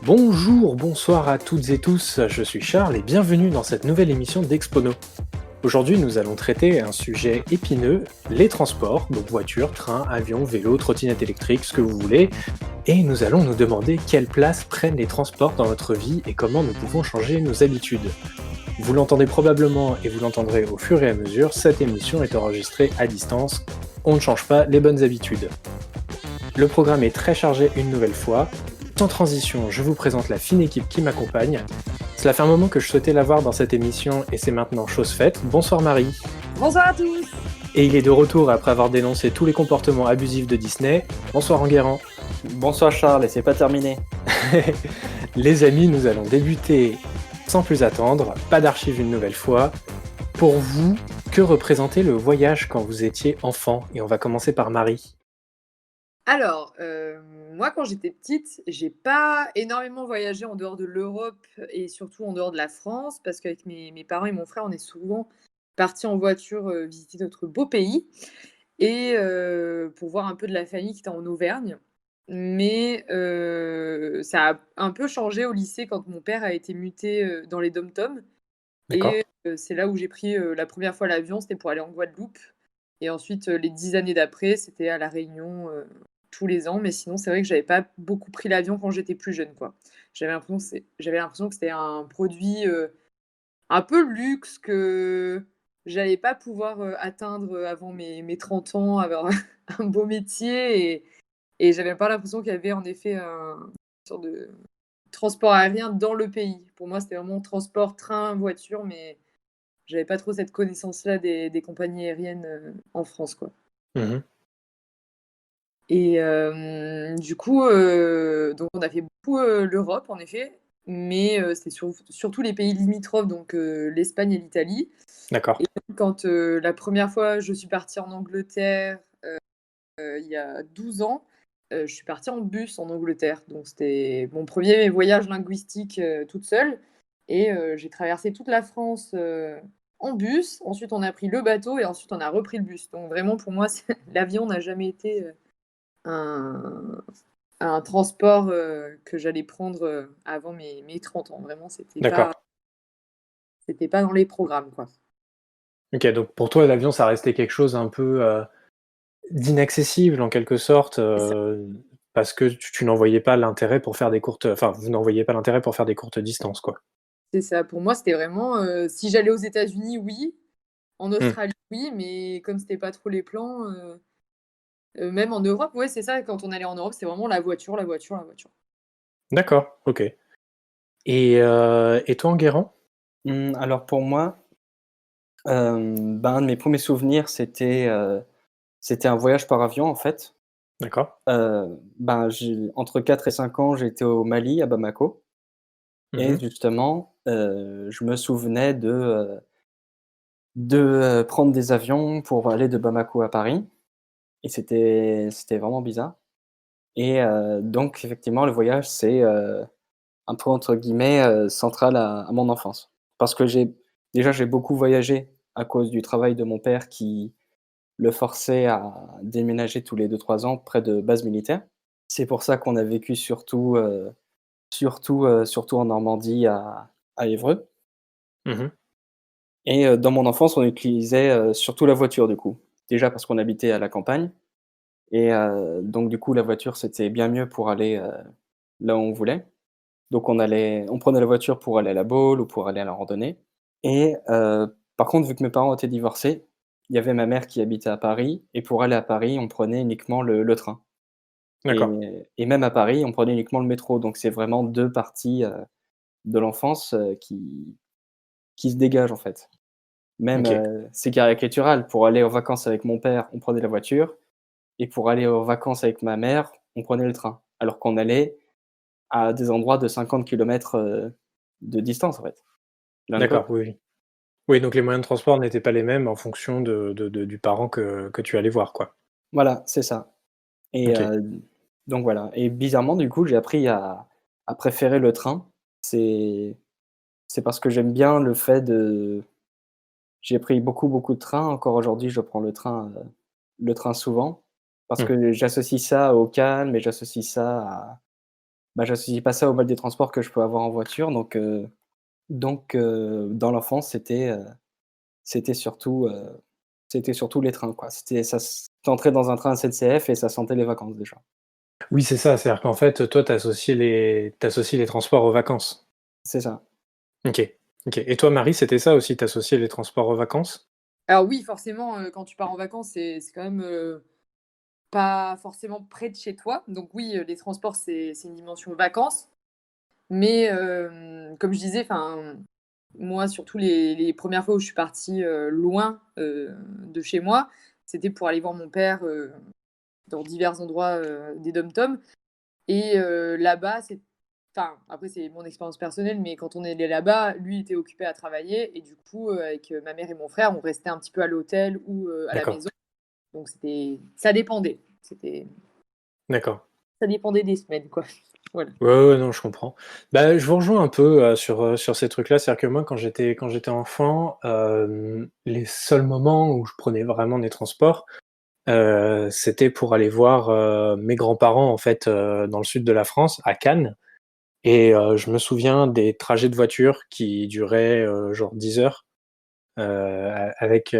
Bonjour, bonsoir à toutes et tous, je suis Charles et bienvenue dans cette nouvelle émission d'Expono. Aujourd'hui, nous allons traiter un sujet épineux, les transports, donc voitures, trains, avions, vélos, trottinettes électriques, ce que vous voulez, et nous allons nous demander quelle place prennent les transports dans notre vie et comment nous pouvons changer nos habitudes. Vous l'entendez probablement et vous l'entendrez au fur et à mesure, cette émission est enregistrée à distance, on ne change pas les bonnes habitudes. Le programme est très chargé une nouvelle fois. Sans transition, je vous présente la fine équipe qui m'accompagne. Cela fait un moment que je souhaitais la voir dans cette émission et c'est maintenant chose faite. Bonsoir Marie. Bonsoir à tous. Et il est de retour après avoir dénoncé tous les comportements abusifs de Disney. Bonsoir Enguerrand. Bonsoir Charles, et c'est pas terminé. Les amis, nous allons débuter sans plus attendre. Pas d'archives une nouvelle fois. Pour vous, que représentait le voyage quand vous étiez enfant? Et on va commencer par Marie. Alors, moi quand j'étais petite, j'ai pas énormément voyagé en dehors de l'Europe et surtout en dehors de la France parce qu'avec mes parents et mon frère, on est souvent partis en voiture, visiter notre beau pays et pour voir un peu de la famille qui était en Auvergne. Mais ça a un peu changé au lycée quand mon père a été muté, dans les DOM-TOM D'accord. et c'est là où j'ai pris, la première fois l'avion, c'était pour aller en Guadeloupe et ensuite, les 10 années d'après, c'était à La Réunion, tous les ans, mais sinon, c'est vrai que j'avais pas beaucoup pris l'avion quand j'étais plus jeune, quoi. J'avais l'impression que c'était un produit, un peu luxe que j'allais pas pouvoir, atteindre, avant mes 30 ans, avoir un beau métier et j'avais pas l'impression qu'il y avait en effet une sorte de transport aérien dans le pays. Pour moi, c'était vraiment transport, train, voiture, mais j'avais pas trop cette connaissance-là des compagnies aériennes, en France, quoi. Mhm. Et du coup, donc on a fait beaucoup, l'Europe en effet, mais c'était surtout les pays limitrophes, donc l'Espagne et l'Italie. D'accord. Et quand, la première fois je suis partie en Angleterre, il y a 12 ans, je suis partie en bus en Angleterre. Donc c'était mon premier voyage linguistique, toute seule et j'ai traversé toute la France, en bus. Ensuite, on a pris le bateau et ensuite on a repris le bus. Donc vraiment pour moi, c'est l'avion n'a jamais été, un un transport, que j'allais prendre, avant mes 30 ans. Vraiment, D'accord. c'était pas dans les programmes, quoi. Ok, donc pour toi, l'avion, ça restait quelque chose un peu d'inaccessible en quelque sorte, C'est ça, parce que tu n'en voyais pas l'intérêt pour faire des courtes enfin, vous n'en voyiez pas l'intérêt pour faire des courtes distances, quoi? c'est ça. Pour moi, c'était vraiment, si j'allais aux États-Unis, oui. En Mmh. Australie, oui, mais comme c'était pas trop les plans, même en Europe, ouais, c'est ça, quand on allait en Europe, c'est vraiment la voiture, la voiture, la voiture. D'accord, OK. Et toi, Enguerrand? Alors pour moi, un de mes premiers souvenirs, c'était un voyage par avion, en fait. D'accord. J'ai entre 4 et 5 ans, j'étais au Mali, à Bamako et Mmh. justement, je me souvenais de prendre des avions pour aller de Bamako à Paris et c'était vraiment bizarre et donc effectivement, le voyage, c'est, un peu entre guillemets, central à mon enfance. Parce que j'ai beaucoup voyagé à cause du travail de mon père qui le forçait à déménager tous les 2 3 ans près de bases militaires. C'est pour ça qu'on a vécu surtout en Normandie à Évreux Mmh. et dans mon enfance, on utilisait, surtout la voiture du coup. Déjà parce qu'on habitait à la campagne et donc du coup la voiture c'était bien mieux pour aller, là où on voulait. Donc on prenait la voiture pour aller à la Baule ou pour aller à la randonnée et par contre, vu que mes parents étaient divorcés, il y avait ma mère qui habitait à Paris et pour aller à Paris, on prenait uniquement le train D'accord. et même à Paris, on prenait uniquement le métro. Donc c'est vraiment 2 parties, de l'enfance, qui se dégagent, en fait. Même, OK. c'est caricatural. Pour aller en vacances avec mon père, on prenait la voiture et pour aller en vacances avec ma mère, on prenait le train. Alors qu'on allait à des endroits de 50 kilomètres, de distance, en fait, l'un de D'accord, l'autre. oui, oui. Oui, donc les moyens de transport n'étaient pas les mêmes en fonction de du parent que tu allais voir, quoi? Voilà, c'est ça et OK. donc voilà et bizarrement, du coup, j'ai appris à préférer le train. C'est c'est parce que j'aime bien le fait de j'ai pris beaucoup, beaucoup de trains. Encore aujourd'hui, je prends le train souvent parce Mmh. que j'associe ça au calme et j'associe ça bah, j'associe pas ça au mode des transports que je peux avoir en voiture, dans l'enfance, c'était surtout, c'était surtout les trains, quoi. C'était ça s Tu entrais dans un train SNCF et ça sentait les vacances déjà. Oui, c'est ça, c'est-à-dire qu'en fait, toi, tu associes les transports aux vacances? C'est ça. OK, OK, et toi, Marie, c'était ça aussi, tu associais les transports aux vacances? Alors oui, forcément, quand tu pars en vacances, c'est quand même, pas forcément près de chez toi. Donc oui, les transports, c'est une dimension vacances. Mais comme je disais, enfin, moi, surtout les 1 fois où je suis partie, loin, de chez moi, c'était pour aller voir mon père, dans divers endroits, des DOM-TOM. Et là-bas, enfin, après c'est mon expérience personnelle, mais quand on est allé là-bas, lui était occupé à travailler et du coup, avec, ma mère et mon frère, on restait un petit peu à l'hôtel ou, à la D'accord, maison. Donc ça dépendait. d'accord. Ça dépendait des semaines, quoi. Voilà. Ouais, ouais, non, je comprends. Bah, je vous rejoins un peu, sur ces trucs-là. C'est-à-dire que moi, quand j'étais enfant, les seuls moments où je prenais vraiment des transports, c'était pour aller voir, mes grands-parents, en fait, dans le sud de la France, à Cannes. Et je me souviens des trajets de voiture qui duraient, genre 10 heures, avec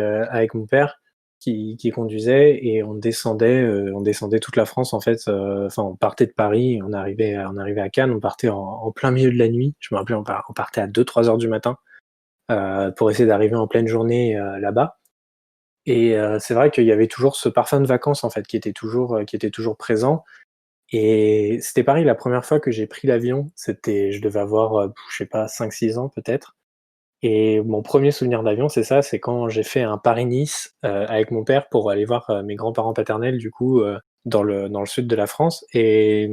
mon père qui conduisait, et on descendait toute la France en fait, enfin on partait de Paris et on arrivait à Cannes, on partait en plein milieu de la nuit. Je me rappelle, on partait à 2-3 heures du matin, pour essayer d'arriver en pleine journée, là-bas. Et c'est vrai qu'il y avait toujours ce parfum de vacances en fait qui était toujours présent. Et c'était pareil la première fois que j'ai pris l'avion, je devais avoir, je sais pas, 5-6 ans peut-être. Et mon premier souvenir d'avion, c'est ça, c'est quand j'ai fait un Paris-Nice, avec mon père pour aller voir, mes grands-parents paternels du coup, dans le sud de la France. Et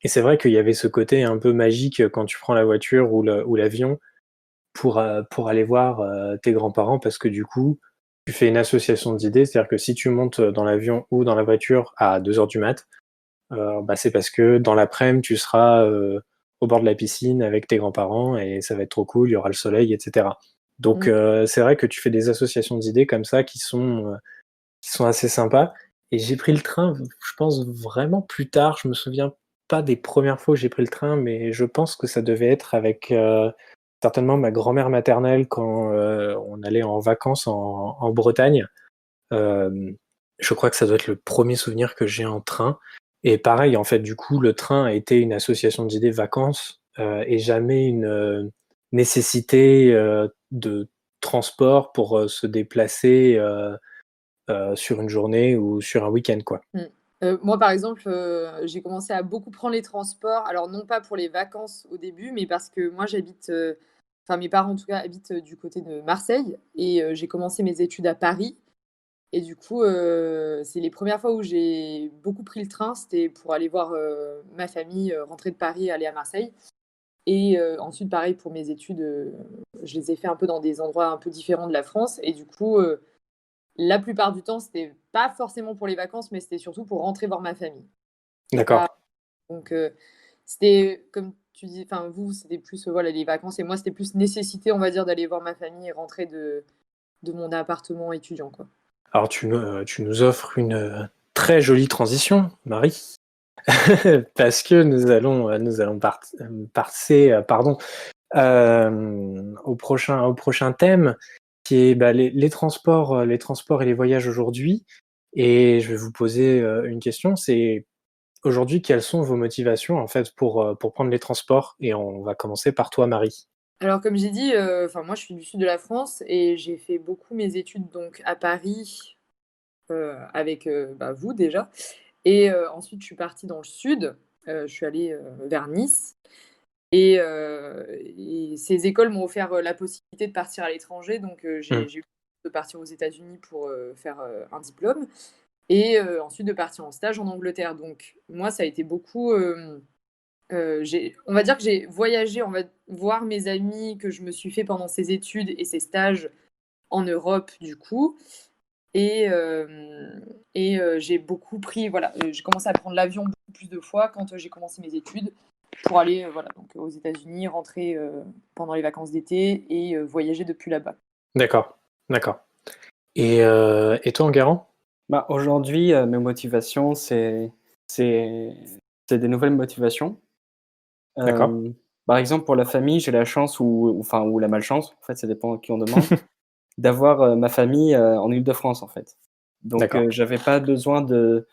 c'est vrai qu'il y avait ce côté un peu magique, quand tu prends la voiture ou l'avion pour aller voir, tes grands-parents, parce que du coup, tu fais une association d'idées. C'est-à-dire que si tu montes, dans l'avion ou dans la voiture à 2 heures du mat, bah, c'est parce que dans l'après-midi, tu seras, au bord de la piscine avec tes grands-parents et ça va être trop cool, il y aura le soleil et cetera. Donc Mmh. c'est vrai que tu fais des associations d'idées comme ça qui sont assez sympas. Et j'ai pris le train, je pense vraiment plus tard. Je me souviens pas des premières fois où j'ai pris le train, mais je pense que ça devait être avec, certainement ma grand-mère maternelle quand, on allait en vacances en Bretagne. Hem, je crois que ça doit être le premier souvenir que j'ai en train. Et pareil, en fait, du coup, le train a été une association d'idées vacances, et jamais une, nécessité, de transport pour, se déplacer, sur une journée ou sur un week-end, quoi. Mmh. Moi, par exemple, j'ai commencé à beaucoup prendre les transports. Alors non pas pour les vacances au début, mais parce que moi j'habite, enfin mes parents en tout cas habitent, du côté de Marseille et j'ai commencé mes études à Paris et du coup, c'est les premières fois où j'ai beaucoup pris le train, c'était pour aller voir, ma famille, rentrer de Paris et aller à Marseille et ensuite pareil pour mes études, je les ai fait un peu dans des endroits un peu différents de la France et du coup, la plupart du temps, c'était pas forcément pour les vacances, mais c'était surtout pour rentrer voir ma famille. C'est D'accord. pas donc c'était comme tu dis enfin vous, c'était plus, voilà, les vacances et moi, c'était plus nécessité, on va dire, d'aller voir ma famille et rentrer de mon appartement étudiant, quoi. Alors tu nous offres une, très jolie transition, Marie, parce que nous allons passer, pardon, au prochain thème qui est, bah, les transports et les voyages aujourd'hui. Et je vais vous poser, une question, c'est aujourd'hui, quelles sont vos motivations, en fait, pour prendre les transports? Et on va commencer par toi, Marie. Alors comme j'ai dit, enfin moi, je suis du sud de la France et j'ai fait beaucoup mes études donc à Paris, avec, bah, vous déjà et ensuite je suis partie dans le sud, je suis allée, vers Nice. Et ces écoles m'ont offert, la possibilité de partir à l'étranger, donc Mmh. j'ai eu de partir aux États-Unis pour, faire, un diplôme et ensuite de partir en stage en Angleterre. Donc moi, ça a été beaucoup, on va dire que j'ai voyagé, on va voir mes amis que je me suis fait pendant ces études et ces stages en Europe, du coup et j'ai beaucoup pris voilà, j'ai commencé à prendre l'avion beaucoup plus de fois quand, j'ai commencé mes études pour aller, voilà, donc aux États-Unis, rentrer, pendant les vacances d'été et voyager depuis là-bas. D'accord, d'accord. Et toi, Enguerrand? Bah, aujourd'hui, mes motivations, c'est c'est des nouvelles motivations. D'accord. Par exemple, pour la famille, j'ai la chance ou la malchance, en fait, ça dépend à qui on demande, d'avoir, ma famille, en Île-de-France, en fait. Donc D'accord. j'avais pas besoin de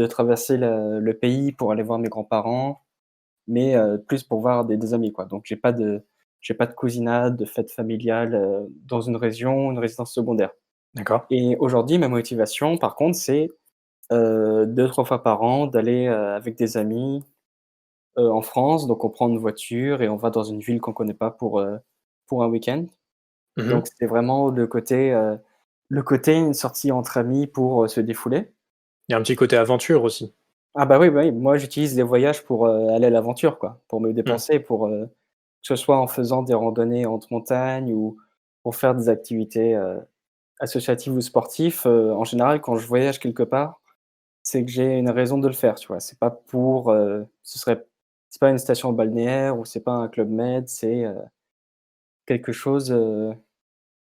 traverser le pays pour aller voir mes grands-parents, mais plus pour voir des amis, quoi. Donc j'ai pas de cousinade, de fête familiale, dans une région, une résidence secondaire. D'accord. Et aujourd'hui, ma motivation, par contre, c'est, 2-3 fois par an d'aller, avec des amis, en France. Donc on prend une voiture et on va dans une ville qu'on connaît pas pour un week-end. Mmh. Donc c'est vraiment le côté une sortie entre amis pour, se défouler. Il y a un petit côté aventure aussi. Ah bah, oui, bah, oui, moi j'utilise les voyages pour, aller à l'aventure, quoi, pour me Mmh. dépenser, que ce soit en faisant des randonnées entre montagnes ou pour faire des activités, associatives ou sportives. En général, quand je voyage quelque part, c'est que j'ai une raison de le faire, tu vois? C'est pas pour, c'est pas une station balnéaire ou c'est pas un club med, c'est, quelque chose,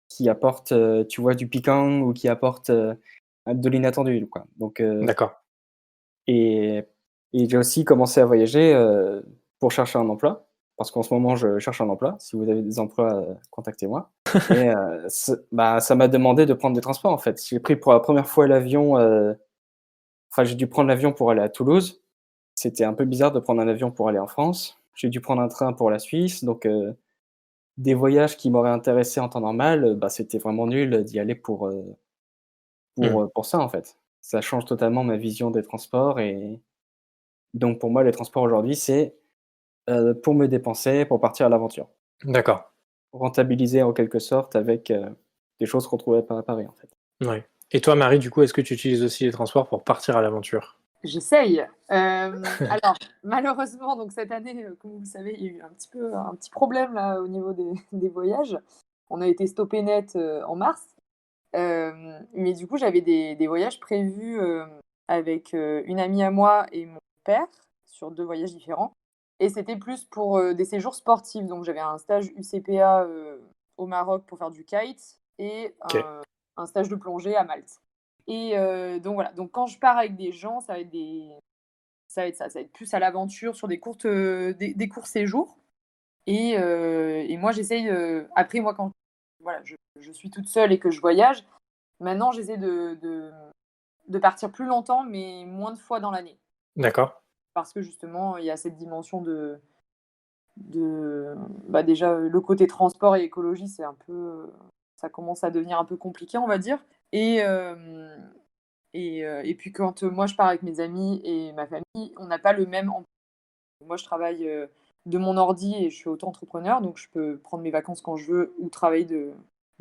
qui apporte, tu vois, du piquant ou qui apporte, de l'inattendu, quoi. Donc D'accord. et et j'ai aussi commencé à voyager, pour chercher un emploi, parce qu'en ce moment, je cherche un emploi. Si vous avez des emplois, contactez-moi. Et ça m'a demandé de prendre des transports, en fait. J'ai pris pour la première fois l'avion, enfin, j'ai dû prendre l'avion pour aller à Toulouse. C'était un peu bizarre de prendre un avion pour aller en France. J'ai dû prendre un train pour la Suisse, donc des voyages qui m'auraient intéressé en temps normal, c'était vraiment nul d'y aller Mmh. pour ça, en fait. Ça change totalement ma vision des transports et donc pour moi, les transports aujourd'hui, c'est, pour me dépenser, pour partir à l'aventure. D'accord. Rentabiliser en quelque sorte avec, des choses qu'on trouvait pas à Paris, en fait. Ouais. Et toi, Marie, du coup, est-ce que tu utilises aussi les transports pour partir à l'aventure? J'essaye. Alors malheureusement, donc cette année, comme vous le savez, il y a eu un petit problème là au niveau des des voyages. On a été stoppé net, en mars. Mais du coup, j'avais des voyages prévus, avec, une amie à moi et mon père sur 2 voyages différents et c'était plus pour, des séjours sportifs. Donc j'avais un stage UCPA, au Maroc pour faire du kite et OK. un stage de plongée à Malte et donc voilà, donc quand je pars avec des gens, ça va être ça, ça va être plus à l'aventure sur des courts séjours et moi j'essaye, après moi quand voilà, je suis toute seule et que je voyage, maintenant j'essaie de partir plus longtemps, mais moins de fois dans l'année. D'accord. Parce que justement, il y a cette dimension de déjà, le côté transport et écologie, c'est un peu, ça commence à devenir un peu compliqué, on va dire et puis quand, moi je pars avec mes amis et ma famille, on n'a pas le même em moi je travaille, de mon ordi et je suis auto-entrepreneur, donc je peux prendre mes vacances quand je veux ou travailler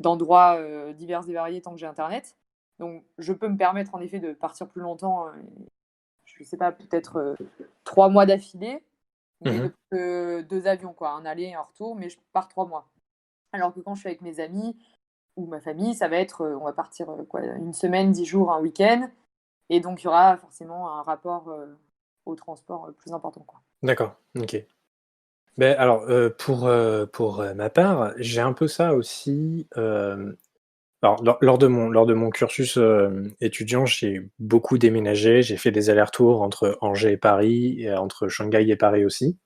d'endroits, divers et variés tant que j'ai internet. Donc je peux me permettre en effet de partir plus longtemps, je sais pas, peut-être, 3 mois d'affilée, mais de Mmh. prendre 2 avions quoi, un aller et un retour, mais je pars 3 mois. Alors que quand je suis avec mes amis ou ma famille, ça va être, on va partir, quoi, 1 semaine, 10 jours, un week-end et donc il y aura forcément un rapport, au transport, plus important, quoi. D'accord. OK. Beh, alors, pour, ma part, j'ai un peu ça aussi, alors lors de mon cursus, étudiant, j'ai beaucoup déménagé. J'ai fait des allers-retours entre Angers et Paris et entre Shanghai et Paris aussi.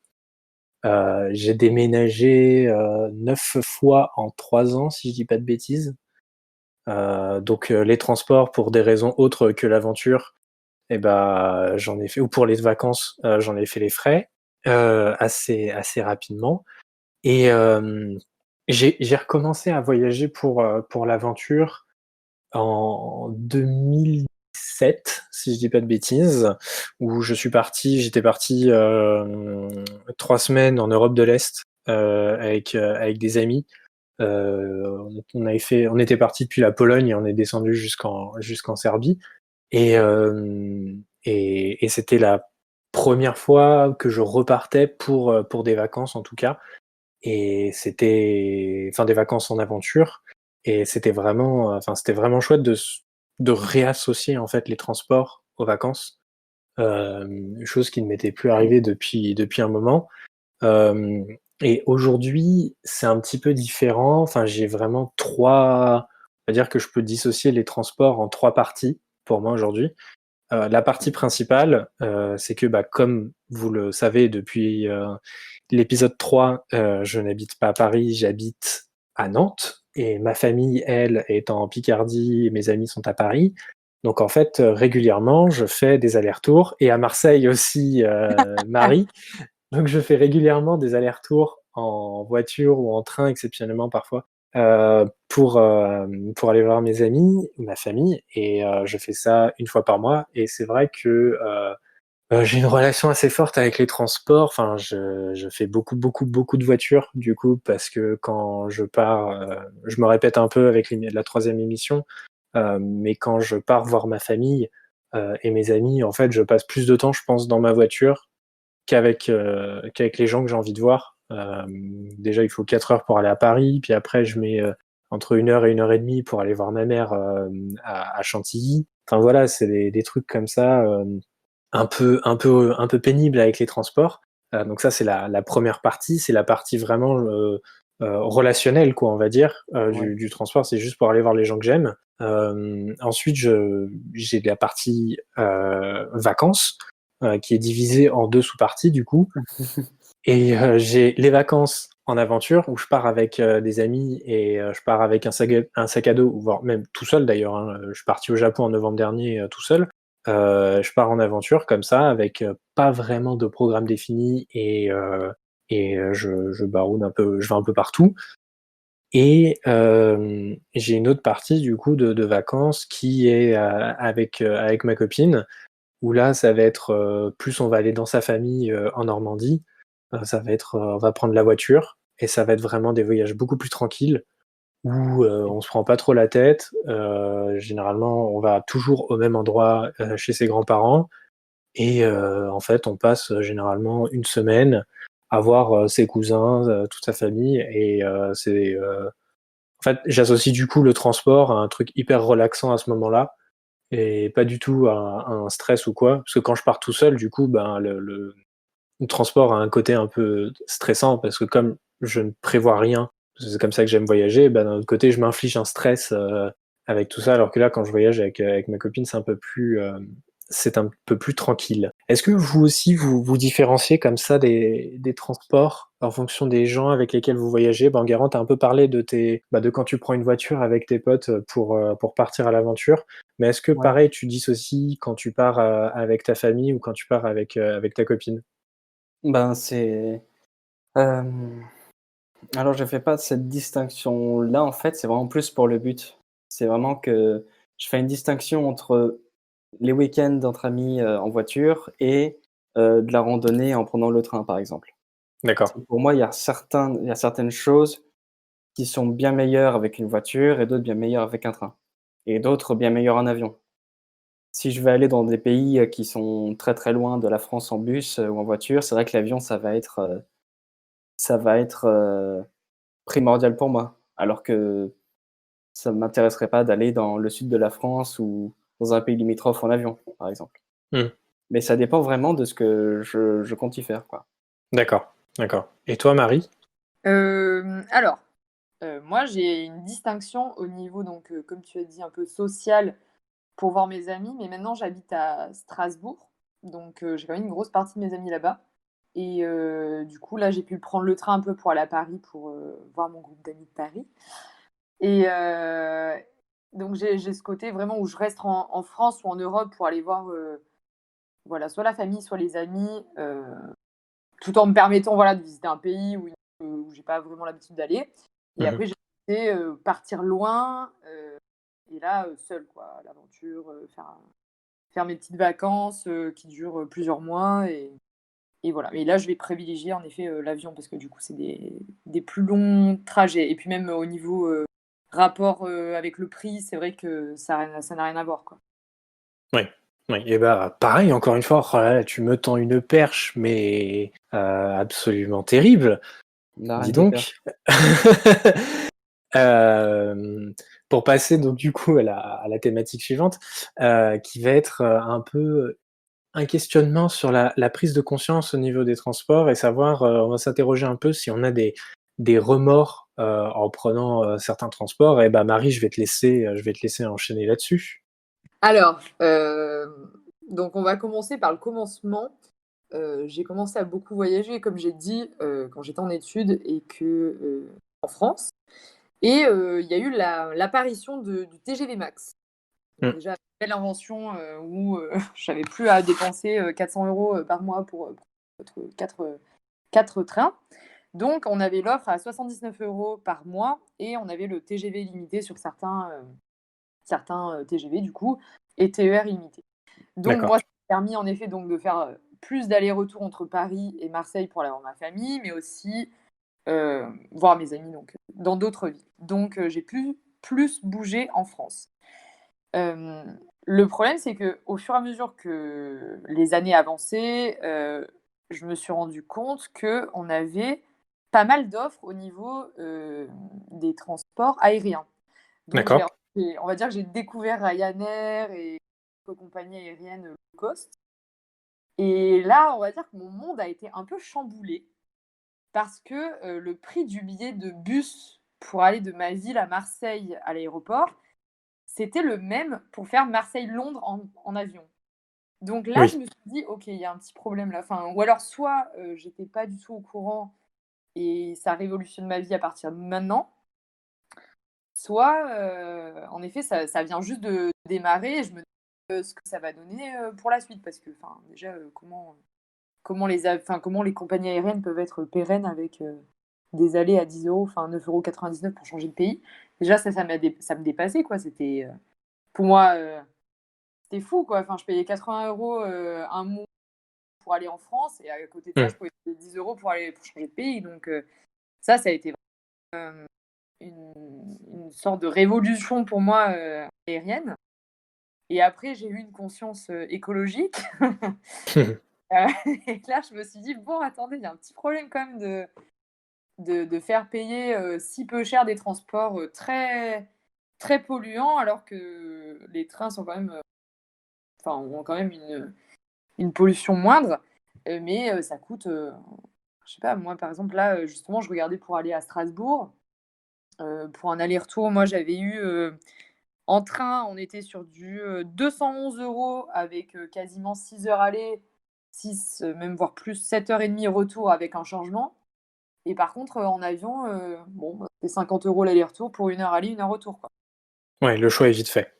J'ai déménagé, 9 fois en 3 ans, si je dis pas de bêtises. Donc les transports pour des raisons autres que l'aventure et bah, j'en ai fait ou pour les vacances, j'en ai fait les frais, assez rapidement et j'ai recommencé à voyager pour l'aventure en 2017, si je dis pas de bêtises, où j'étais parti, 3 semaines en Europe de l'Est, avec des amis. On était parti depuis la Pologne et on est descendu jusqu'en Serbie et c'était la première fois que je repartais pour des vacances en tout cas et c'était enfin des vacances en aventure et c'était vraiment chouette de réassocier en fait les transports aux vacances, chose qui ne m'était plus arrivée depuis un moment. Hem et aujourd'hui, c'est un petit peu différent. Enfin, j'ai vraiment 3 on va dire que je peux dissocier les transports en 3 parties pour moi aujourd'hui. La partie principale, c'est que, comme vous le savez depuis, l'épisode 3, je n'habite pas à Paris, j'habite à Nantes et ma famille, elle, est en Picardie et mes amis sont à Paris. Donc en fait, régulièrement, je fais des allers-retours et à Marseille aussi, Marie. Donc je fais régulièrement des allers-retours en voiture ou en train exceptionnellement parfois, pour aller voir mes amis ou ma famille et je fais ça une fois par mois et c'est vrai que, j'ai une relation assez forte avec les transports. Enfin, je fais beaucoup, beaucoup, beaucoup de voitures du coup parce que quand je pars, je me répète un peu avec la 3e émission, mais quand je pars voir ma famille, et mes amis, en fait, je passe plus de temps, je pense, dans ma voiture qu'avec les gens que j'ai envie de voir. Déjà, il faut 4 heures pour aller à Paris, puis après je mets, entre 1 heure et 1 heure et demie pour aller voir ma mère, à Chantilly. Enfin voilà, c'est des trucs comme ça, un peu pénibles avec les transports. Donc ça, c'est la 1re partie, c'est la partie vraiment, relationnelle quoi, on va dire, Ouais. du transport. C'est juste pour aller voir les gens que j'aime. Ensuite j'ai la partie, vacances, qui est divisée en 2 sous-parties du coup et j'ai les vacances en aventure où je pars avec, des amis et je pars avec un sac à dos, voire même tout seul d'ailleurs, hein. Je suis parti au Japon en novembre dernier, tout seul. Je pars en aventure comme ça avec, pas vraiment de programme défini et je baroude un peu, je vais un peu partout et j'ai une autre partie du coup de vacances qui est, avec ma copine où là, ça va être, plus on va aller dans sa famille, en Normandie, ça va être, on va prendre la voiture et ça va être vraiment des voyages beaucoup plus tranquilles où, on se prend pas trop la tête. Généralement, on va toujours au même endroit, chez ses grands-parents et en fait, on passe, généralement 1 semaine à voir, ses cousins, toute sa famille et en fait, j'associe du coup le transport à un truc hyper relaxant à ce moment-là et pas du tout à un stress ou quoi. Parce que quand je pars tout seul, du coup, le transport a un côté un peu stressant parce que comme je ne prévois rien, parce que c'est comme ça que j'aime voyager, d'un autre côté, je m'inflige un stress, avec tout ça, alors que là, quand je voyage avec ma copine, c'est un peu plus tranquille. Est-ce que vous aussi, vous différenciez comme ça des transports en fonction des gens avec lesquels vous voyagez? Garant, tu as un peu parlé de quand tu prends une voiture avec tes potes, pour partir à l'aventure. Mais est-ce que Ouais. pareil, tu dissocies quand tu pars, avec ta famille ou quand tu pars avec ta copine? C'est, hem, alors je fais pas cette distinction-là, en fait, c'est vraiment plus pour le but. C'est vraiment que je fais une distinction entre les week-ends entre amis, en voiture et de la randonnée en prenant le train, par exemple. D'accord. Pour moi, il y a certaines choses qui sont bien meilleures avec une voiture et d'autres bien meilleures avec un train et d'autres bien meilleures en avion. Si je vais aller dans des pays, qui sont très, très loin de la France en bus, ou en voiture, c'est vrai que l'avion, ça va être, primordial pour moi. Alors que ça ne m'intéresserait pas d'aller dans le sud de la France ou dans un pays limitrophe en avion, par exemple. Mmh. Mais ça dépend vraiment de ce que je compte y faire, quoi. D'accord, d'accord. Et toi, Marie? Alors, moi, j'ai une distinction au niveau donc, comme tu as dit, un peu social pour voir mes amis, mais maintenant j'habite à Strasbourg, donc j'ai quand même une grosse partie de mes amis là-bas et du coup, là, j'ai pu prendre le train un peu pour aller à Paris pour, voir mon groupe d'amis de Paris et donc j'ai ce côté vraiment où je reste en France ou en Europe pour aller voir, voilà, soit la famille, soit les amis, tout en me permettant, voilà, de visiter un pays où j'ai pas vraiment l'habitude d'aller et Mmh. après j'ai été, partir loin, et là, seule quoi, l'aventure, faire mes petites vacances, qui durent, plusieurs mois et voilà. Et là, je vais privilégier en effet, l'avion parce que du coup, c'est des plus longs trajets et puis même au niveau, rapport, avec le prix, c'est vrai que ça n'a rien à voir, quoi. Oui, oui et pareil, encore une fois, oh là là, tu me tends une perche, mais absolument terrible. La Dis reine des perches. donc. Hem, pour passer donc du coup à la thématique suivante, qui va être, un peu un questionnement sur la prise de conscience au niveau des transports et savoir, on va s'interroger un peu si on a des remords, en prenant, certains transports et Marie, je vais te laisser enchaîner là-dessus. Alors, Donc, on va commencer par le commencement. J'ai commencé à beaucoup voyager, comme j'ai dit, quand j'étais en études et en France. Et il y a eu l'apparition du TGV Max. Donc Mm. déjà, belle invention où je n'avais plus à dépenser 400 euros par mois pour quatre trains. Donc, on avait l'offre à 79 euros par mois et on avait le TGV limité sur certains TGV, du coup, et TER limité. Donc, D'accord. moi, ça m'a permis en effet donc, de faire plus d'allers-retours entre Paris et Marseille pour aller voir ma famille, mais aussi voir mes amis donc, dans d'autres villes. Donc, j'ai pu plus bouger en France. Le problème, c'est qu'au fur et à mesure que les années avançaient, je me suis rendu compte qu'on avait pas mal d'offres au niveau des transports aériens. Donc, D'accord. on va dire que j'ai découvert Ryanair et d'autres compagnies aériennes low cost. Et là, on va dire que mon monde a été un peu chamboulé parce que le prix du billet de bus pour aller de ma ville à Marseille à l'aéroport, c'était le même pour faire Marseille-Londres en avion. Donc là, je Oui. me suis dit, ok, il y a un petit problème là. Enfin, ou alors, soit j'étais pas du tout au courant et ça révolutionne ma vie à partir de maintenant, soit en effet, ça vient juste de démarrer et je me dis ce que ça va donner pour la suite. Parce que, enfin, déjà, comment comment les compagnies aériennes peuvent être pérennes avec des allées à 10 euros, enfin 9,99 € pour changer de pays. Déjà, ça me dépassait, quoi. C'était, pour moi, c'était fou, quoi. Enfin, je payais 80 euros un mois pour aller en France et à côté de ça, Mm. je pouvais payer 10 euros pour changer de pays. Donc, ça a été une sorte de révolution pour moi aérienne. Et après, j'ai eu une conscience écologique. Et là, je me suis dit, bon, attendez, il y a un petit problème quand même de faire payer si peu cher des transports très, très polluants, alors que les trains sont quand même, ont quand même une pollution moindre, mais ça coûte, je sais pas, moi par exemple, là, justement, je regardais pour aller à Strasbourg, pour un aller-retour, moi j'avais eu en train, on était sur du 211 € avec quasiment 6 heures aller, 6, même voire plus, 7 h 30 retour avec un changement. Et par contre, en avion, bon, bah, c'est 50 € l'aller-retour pour 1 heure aller, 1 heure retour, quoi. Ouais, le choix est vite fait.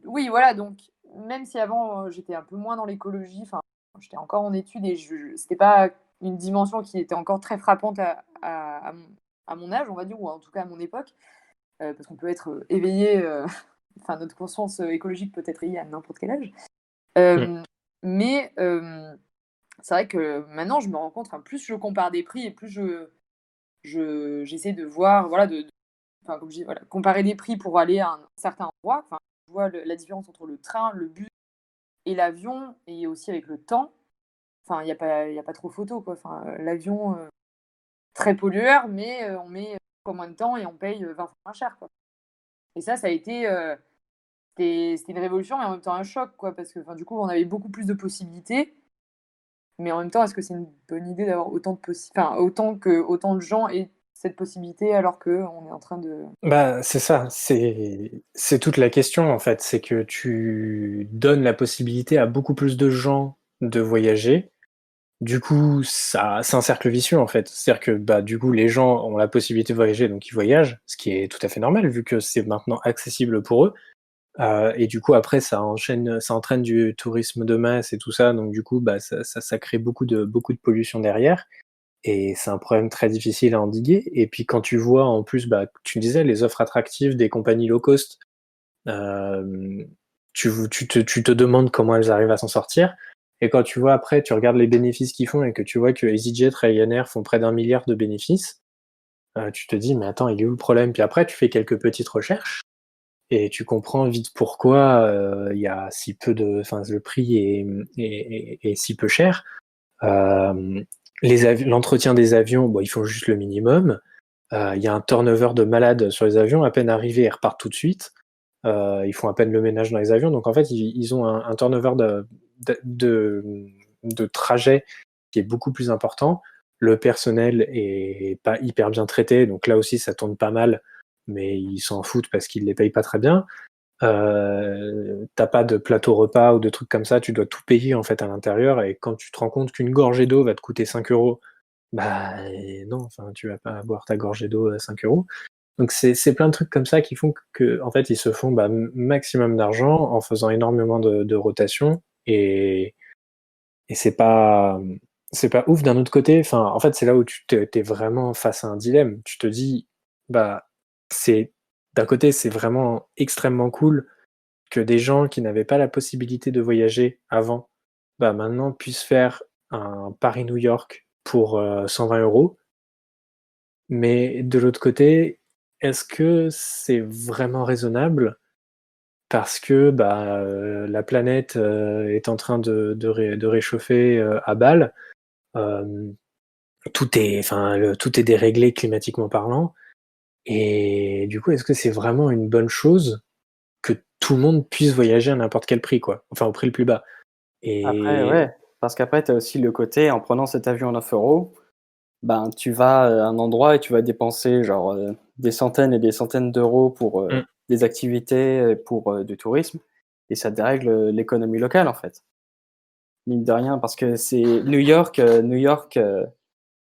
Oui, voilà, donc même si avant, j'étais un peu moins dans l'écologie, enfin, j'étais encore en études et c'était pas une dimension qui était encore très frappante à mon âge, on va dire, ou en tout cas à mon époque, parce qu'on peut être, éveillé, enfin notre conscience, écologique peut être éveillée à n'importe quel âge. Mm. Mais c'est vrai que maintenant je me rends compte, enfin plus je compare des prix et plus j'essaie de voir, voilà, enfin, comme je dis, voilà, comparer des prix pour aller à un certain endroit. Enfin, je vois la différence entre le train, le bus et l'avion, et aussi avec le temps. Enfin, il y a pas trop photo, quoi. Enfin, l'avion, très pollueur, mais on met fois moins de temps et on paye 20 fois moins cher, quoi. Et ça a été, c'était une révolution, mais en même temps un choc, quoi, parce que, enfin, du coup, on avait beaucoup plus de possibilités, mais en même temps, est-ce que c'est une bonne idée d'avoir autant de gens aient cette possibilité alors qu'on est en train de. Bah, c'est ça, c'est toute la question, en fait. C'est que tu donnes la possibilité à beaucoup plus de gens de voyager. Du coup, ça c'est un cercle vicieux, en fait. C'est-à-dire que, bah, du coup, les gens ont la possibilité de voyager, donc ils voyagent, ce qui est tout à fait normal vu que c'est maintenant accessible pour eux. Et du coup, après, ça entraîne du tourisme de masse et tout ça, donc du coup, bah, ça crée beaucoup de pollution derrière et c'est un problème très difficile à endiguer et puis quand tu vois, en plus, bah, tu disais les offres attractives des compagnies low cost, hem, tu te demandes comment elles arrivent à s'en sortir et quand tu vois après, tu regardes les bénéfices qu'ils font et que tu vois que EasyJet, Ryanair font près d'1 milliard de bénéfices, tu te dis: «Mais attends, il est où le problème?» Puis après, tu fais quelques petites recherches et tu comprends vite pourquoi, il y a si peu de enfin, le prix est si peu cher. Hem, l'entretien des avions, bon, ils font juste le minimum. Il y a un turnover de malade sur les avions. À peine arrivés, ils repartent tout de suite. Ils font à peine le ménage dans les avions. Donc en fait, ils ont un turnover de trajet qui est beaucoup plus important. Le personnel est pas hyper bien traité, donc là aussi ça tourne pas mal, mais ils s'en foutent parce qu'ils les payent pas très bien. T'as pas de plateau repas ou de trucs comme ça, tu dois tout payer en fait à l'intérieur et quand tu te rends compte qu'une gorgée d'eau va te coûter 5 €, bah non, enfin tu vas pas boire ta gorgée d'eau à 5 €. Donc c'est plein de trucs comme ça qui font que en fait ils se font maximum d'argent en faisant énormément de rotation et c'est pas ouf d'un autre côté. Enfin, en fait, c'est là où tu t'es vraiment face à un dilemme. Tu te dis, bah, c'est d'un côté, c'est vraiment extrêmement cool que des gens qui n'avaient pas la possibilité de voyager avant, bah, maintenant puissent faire un Paris-New York pour 120 €. Mais de l'autre côté, est-ce que c'est vraiment raisonnable? Parce que bah, la planète est en train de réchauffer à balles. Euh, tout est déréglé climatiquement parlant. Et du coup, est-ce que c'est vraiment une bonne chose que tout le monde puisse voyager à n'importe quel prix, quoi? Enfin, au prix le plus bas. Après, Et ouais, parce qu'après, tu as aussi le côté, en prenant cet avion à 9 €, ben, tu vas, à un endroit et tu vas dépenser genre, des centaines et des centaines d'euros pour, mmh, des activités, pour, du tourisme et ça dérègle, l'économie locale, en fait. Mine de rien, parce que c'est New York,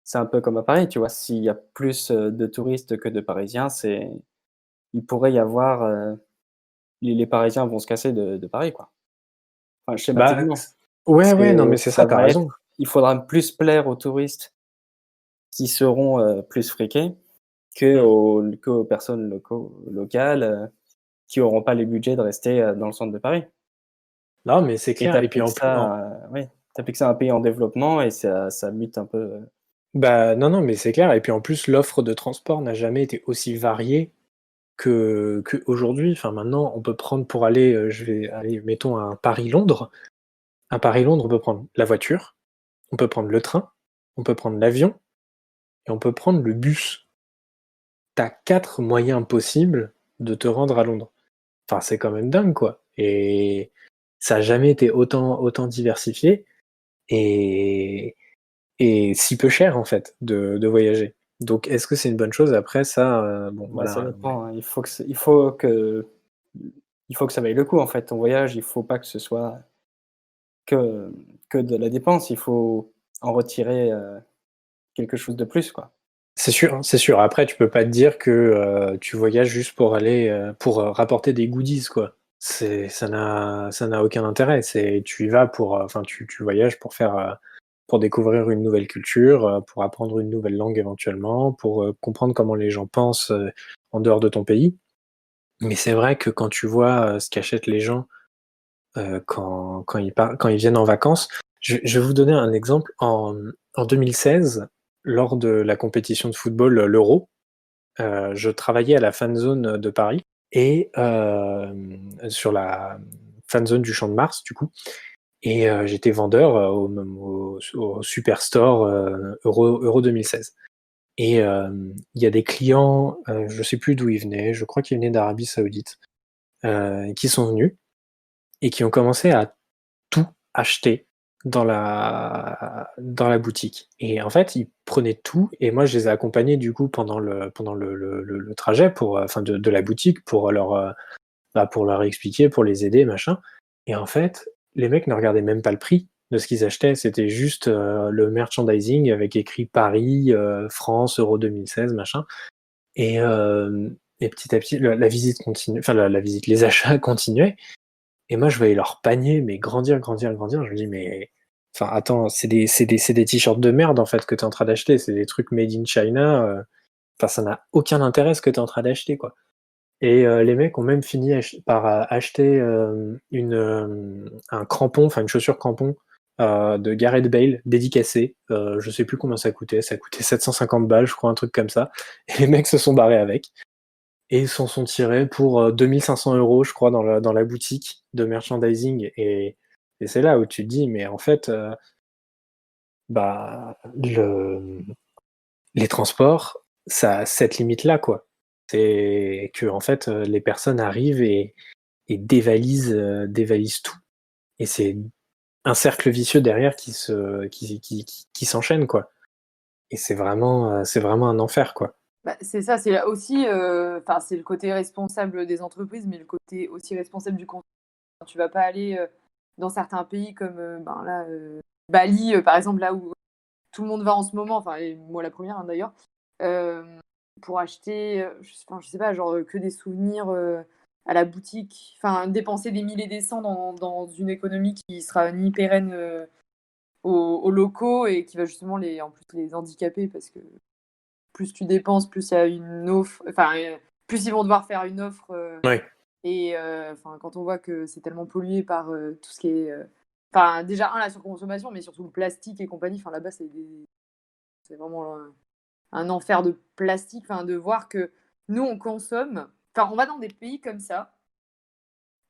c'est un peu comme à Paris, tu vois? S'il y a plus, de touristes que de Parisiens, il pourrait y avoir, les Parisiens vont se casser de Paris, quoi. Enfin, bah, schématiquement. ouais, ouais, non, C'est mais c'est ça, ça tu va être raison. il faudra plus plaire aux touristes qui seront, plus friqués Mmh. qu'aux personnes locales, qui auront pas les budgets de rester, dans le centre de Paris Non, mais c'est et clair et puis oui, tu appliques ça à un pays en développement et ça bute un peu, bah, non, non, mais c'est clair et puis en plus, l'offre de transport n'a jamais été aussi variée qu'aujourd'hui. Enfin, maintenant, on peut prendre pour aller, je vais aller, mettons, à un Paris-Londres. Un Paris-Londres, on peut prendre la voiture, on peut prendre le train, on peut prendre l'avion et on peut prendre le bus. Tu as 4 moyens possibles de te rendre à Londres. Enfin, c'est quand même dingue, quoi et ça a jamais été autant diversifié et si peu cher, en fait, de voyager. Donc est-ce que c'est une bonne chose? Après ça, bon, bah, ça voilà, dépend, hein. Il faut que ça vaille le coup, en fait, ton voyage. Il faut pas que ce soit que de la dépense. Il faut en retirer, quelque chose de plus, quoi. c'est sûr, hein, c'est sûr. Après, tu peux pas te dire que, tu voyages juste pour aller, pour, rapporter des goodies, quoi. Ça n'a aucun intérêt. Tu y vas pour, enfin, tu voyages pour faire, pour découvrir une nouvelle culture, pour apprendre une nouvelle langue éventuellement, pour, comprendre comment les gens pensent, en dehors de ton pays. Mais c'est vrai que quand tu vois, ce qu'achètent les gens, quand ils viennent en vacances, je vais vous donner un exemple. En 2016, lors de la compétition de football, l'Euro, je travaillais à la fan zone de Paris et sur la fan zone du Champ de Mars, du coup et j'étais vendeur, au Superstore, Euro 2016 et il y a des clients, je sais plus d'où ils venaient, je crois qu'ils venaient d'Arabie Saoudite, qui sont venus et qui ont commencé à tout acheter dans la boutique et en fait, ils prenaient tout et moi je les ai accompagnés du coup pendant le trajet pour, enfin de la boutique pour leur expliquer, pour les aider machin et en fait, les mecs ne regardaient même pas le prix de ce qu'ils achetaient. C'était juste, le merchandising avec écrit Paris, France, Euro 2016 machin et petit à petit la visite continue enfin la visite, les achats continuaient et moi, je voyais leur panier, mais grandir, grandir, grandir. Je me dis: «Mais enfin, attends, c'est des t-shirts de merde, en fait, que tu es en train d'acheter. C'est des trucs made in China, enfin, ça n'a aucun intérêt ce que tu es en train d'acheter, quoi» et les mecs ont même fini par, acheter, un crampon, enfin une chaussure crampon, de Gareth Bale dédicacée. Je sais plus combien ça coûtait 750 balles, je crois, un truc comme ça et les mecs se sont barrés avec. Et ils s'en sont tirés pour, 2 500 € je crois dans la boutique de merchandising et c'est là où tu te dis: «Mais en fait, bah, les transports, ça a cette limite-là, quoi». C'est qu'en fait, les personnes arrivent et dévalisent tout et c'est un cercle vicieux derrière qui s'enchaîne, quoi et c'est vraiment un enfer, quoi. Bah, c'est ça, c'est aussi, enfin, c'est le côté responsable des entreprises, mais le côté aussi responsable du consommateur. Tu vas pas aller, dans certains pays comme, ben, là, Bali, par exemple, là où tout le monde va en ce moment, enfin et moi la première, hein, d'ailleurs, hem, pour acheter, je sais pas, genre, que des souvenirs, à la boutique. Enfin, dépenser des milliers et des cents dans une économie qui sera ni pérenne, aux locaux et qui va justement en plus les handicaper parce que plus tu dépenses, plus il y a une offre, enfin, plus ils vont devoir faire une offre, Ouais. et enfin, quand on voit que c'est tellement pollué par, tout ce qui est, enfin, déjà la surconsommation, mais surtout le plastique et compagnie, enfin, là-bas, c'est vraiment un enfer de plastique, enfin, de voir que nous, on consomme, enfin, on va dans des pays comme ça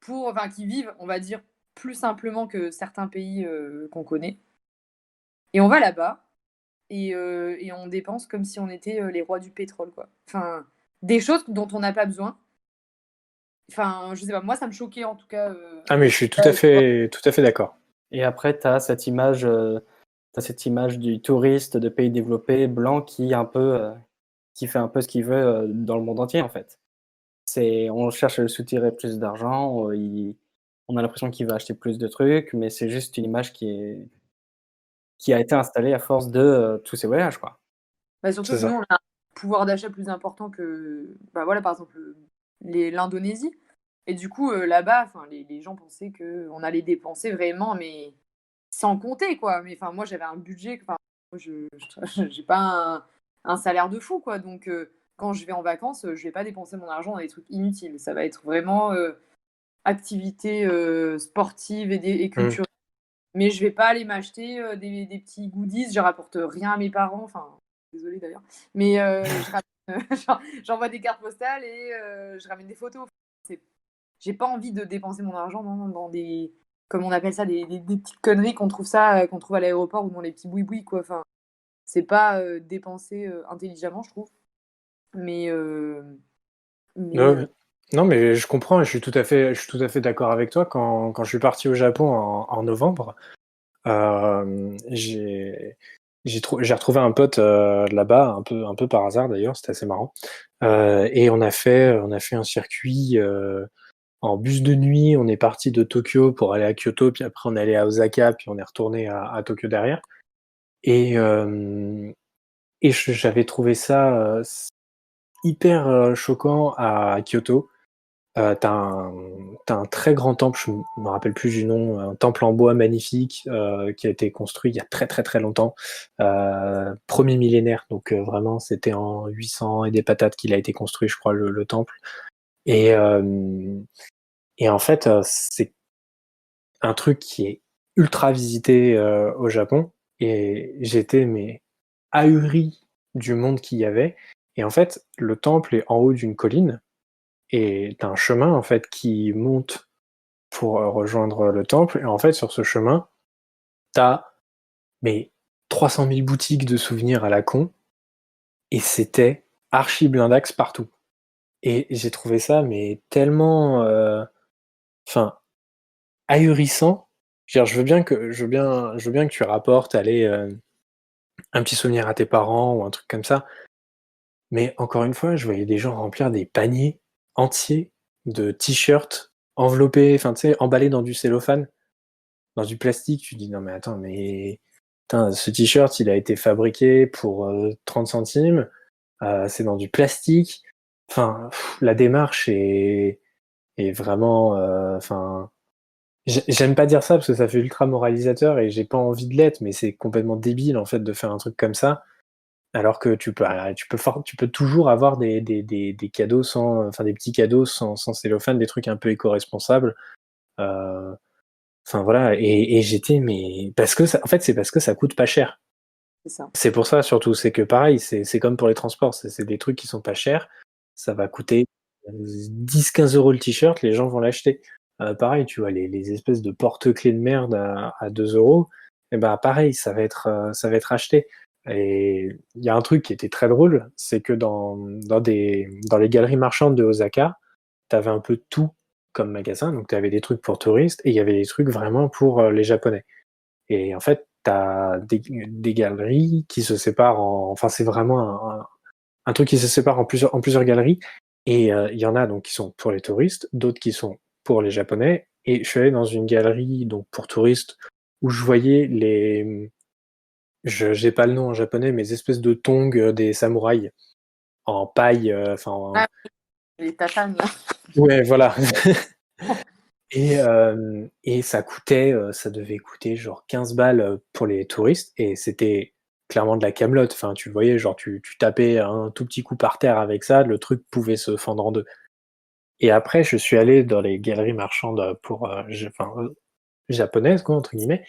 enfin, qui vivent, on va dire, plus simplement que certains pays, qu'on connaît et on va là-bas et on dépense comme si on était, les rois du pétrole, quoi. Enfin, des choses dont on n'a pas besoin. Enfin, je sais pas, moi, ça me choquait en tout cas, Ah mais je suis tout à fait d'accord. Et après, tu as cette image, du touriste de pays développés blanc qui fait un peu ce qu'il veut, dans le monde entier, en fait. On cherche à le soutirer plus d'argent, on a l'impression qu'il va acheter plus de trucs, mais c'est juste une image qui a été installée à force de, tous ces voyages, quoi. bah, surtout C'est que nous, ça. on a un pouvoir d'achat plus important que, bah, voilà, par exemple, l'Indonésie et du coup, là-bas, enfin, les gens pensaient qu'on allait dépenser vraiment, mais sans compter, quoi. Mais enfin, moi, j'avais un budget, enfin, moi, je j'ai pas un salaire de fou, quoi, donc quand je vais en vacances, je vais pas dépenser mon argent dans des trucs inutiles. Ça va être vraiment, activités, sportives et Mmh. culturelles. Mais je vais pas aller m'acheter, des petits goodies, je rapporte rien à mes parents, enfin, désolée d'ailleurs, mais je ramène, j'envoie des cartes postales et je ramène des photos. C'est J'ai pas envie de dépenser mon argent dans des, comme on appelle ça, des petites conneries qu'on trouve à l'aéroport ou dans les petits boui-boui, quoi. Enfin, c'est pas, dépenser, intelligemment, je trouve. Mais Ouais, mais ouais. Non, mais je comprends et je suis tout à fait d'accord avec toi. Quand je suis parti au Japon en novembre, j'ai retrouvé un pote, là-bas, un peu par hasard d'ailleurs, c'était assez marrant. Et on a fait un circuit, en bus de nuit. On est parti de Tokyo pour aller à Kyoto, puis après on est allé à Osaka, puis on est retourné à Tokyo derrière. Et hem et j'avais trouvé ça, hyper, choquant à Kyoto. Tu un très grand temple, je me rappelle plus du nom, un temple en bois magnifique, qui a été construit il y a très, très, très longtemps, 1er millénaire, donc vraiment c'était en 800 et des patates qu'il a été construit, je crois, le temple. Et hem et en fait, c'est un truc qui est ultra visité, au Japon, et j'étais mais ahuri du monde qu'il y avait. Et en fait, le temple est en haut d'une colline et tu un chemin, en fait, qui monte pour, rejoindre le temple. Et en fait, sur ce chemin, t'as mais 300 000 boutiques de souvenirs à la con, et c'était archi blindax partout. Et j'ai trouvé ça mais tellement, enfin, ahurissant. Je veux dire, je veux bien que tu rapportes, allez, un petit souvenir à tes parents ou un truc comme ça, mais encore une fois, je voyais des gens remplir des paniers entiers de t-shirts enveloppés, enfin, tu sais, emballés dans du cellophane. Dans du plastique, tu dis: «Non mais attends, mais putain, ce t-shirt, il a été fabriqué pour, 30 centimes, c'est dans du plastique». Enfin, la démarche est vraiment, enfin, j'aime pas dire ça parce que ça fait ultra moralisateur et j'ai pas envie de l'être, mais c'est complètement débile, en fait, de faire un truc comme ça, alors que tu peux toujours avoir des cadeaux sans, enfin, des petits cadeaux sans cellophane, des trucs un peu éco-responsables, heu enfin voilà. Et j'étais mais parce que ça, en fait, c'est parce que ça coûte pas cher. c'est ça. C'est pour ça surtout, c'est que pareil, c'est comme pour les transports, c'est des trucs qui sont pas chers, ça va coûter, 10-15 € le t-shirt, les gens vont l'acheter. Pareil, tu vois, les espèces de porte-clés de merde à 2 € et bah, pareil, ça va être acheté. Et il y a un truc qui était très drôle, c'est que dans les galeries marchandes de Osaka, tu avais un peu tout comme magasin, donc tu avais des trucs pour touristes et il y avait des trucs vraiment pour, les japonais. Et en fait, tu as des galeries qui se séparent en, enfin, c'est vraiment un truc qui se sépare en plusieurs galeries. Et il y en a donc qui sont pour les touristes, d'autres qui sont pour les Japonais. Et je suis allé dans une galerie donc pour touristes où je voyais je j'ai pas le nom en japonais, mais les espèces de tongs des samouraïs en paille, enfin Ah, les tatanes, là. ouais, voilà. Et ça devait coûter genre 15 balles pour les touristes, et c'était clairement de la camelote. Enfin, tu le voyais, genre tu tapais un tout petit coup par terre avec ça, le truc pouvait se fendre en deux. Et après, je suis allé dans les galeries marchandes pour, japonaises quoi, entre guillemets,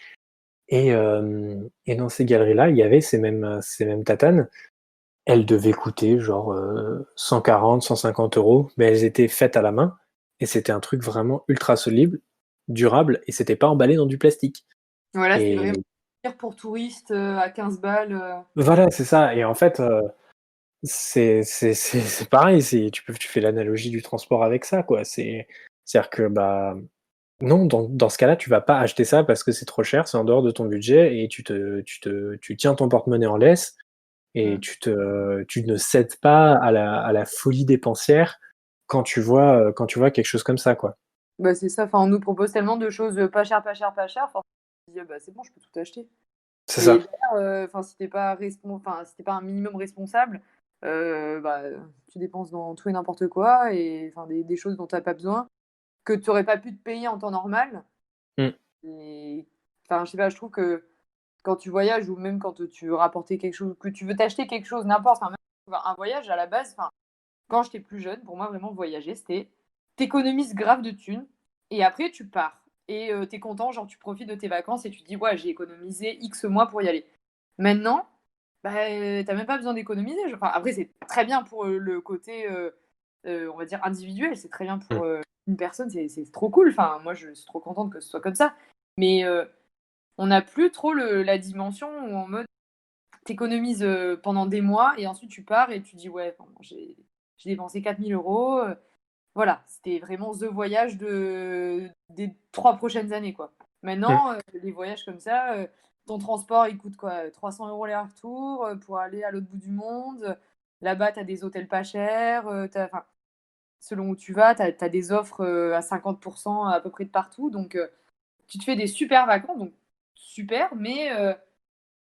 et dans ces galeries-là, il y avait ces mêmes tatanes. Elles devaient coûter genre 140-150 €, mais elles étaient faites à la main, et c'était un truc vraiment ultra solide, durable, et c'était pas emballé dans du plastique. Voilà, c'est Et vraiment pire pour touristes à 15 balles. voilà, c'est ça. Et en fait, c'est pareil, tu fais l'analogie du transport avec ça, quoi. C'est-à-dire que, bah, non, dans ce cas-là, tu vas pas acheter ça parce que c'est trop cher, c'est en dehors de ton budget, et tu tiens ton porte-monnaie en laisse, et Mm. tu ne cèdes pas à la folie dépensière quand tu vois quelque chose comme ça, quoi. Bah, c'est ça, enfin, on nous propose tellement de choses pas cher, pas cher, pas cher, forcément, on se dit: «Bah, c'est bon, je peux tout acheter». C'est Et ça. derrière, enfin, si tu pas un minimum responsable, bah, tu dépenses dans tout et n'importe quoi, et enfin des choses dont tu as pas besoin, que tu aurais pas pu te payer en temps normal. Mmh. Et enfin, je sais pas, je trouve que quand tu voyages, ou même quand tu veux rapporter quelque chose, que tu veux t'acheter quelque chose, n'importe, enfin, même un voyage à la base, enfin, quand j'étais plus jeune, pour moi, vraiment voyager, c'était tu grave de thunes, et après tu pars, et tu content, genre tu profites de tes vacances et tu te dis: «Ouais, j'ai économisé X mois pour y aller». Maintenant, bah, tu même pas besoin d'économiser. Enfin, après, c'est très bien pour, le côté, on va dire individuel, c'est très bien Mmh. pour, une personne, c'est trop cool. Enfin, moi, je suis trop contente que ce soit comme ça. Mais, on n'a plus trop la dimension où en mode t'économises pendant des mois, et ensuite tu pars et tu dis: «Ouais, enfin, j'ai dépensé 4 000 €». Voilà, c'était vraiment the voyage des 3 prochaines années, quoi. Mmh. Maintenant, les voyages comme ça, ton transport, il coûte quoi? 300 € l'aller-retour, pour aller à l'autre bout du monde. Là-bas, tu as des hôtels pas chers, tu enfin, selon où tu vas, tu as des offres, à 50 à peu près de partout. Donc, tu te fais des super vacances, donc super, mais,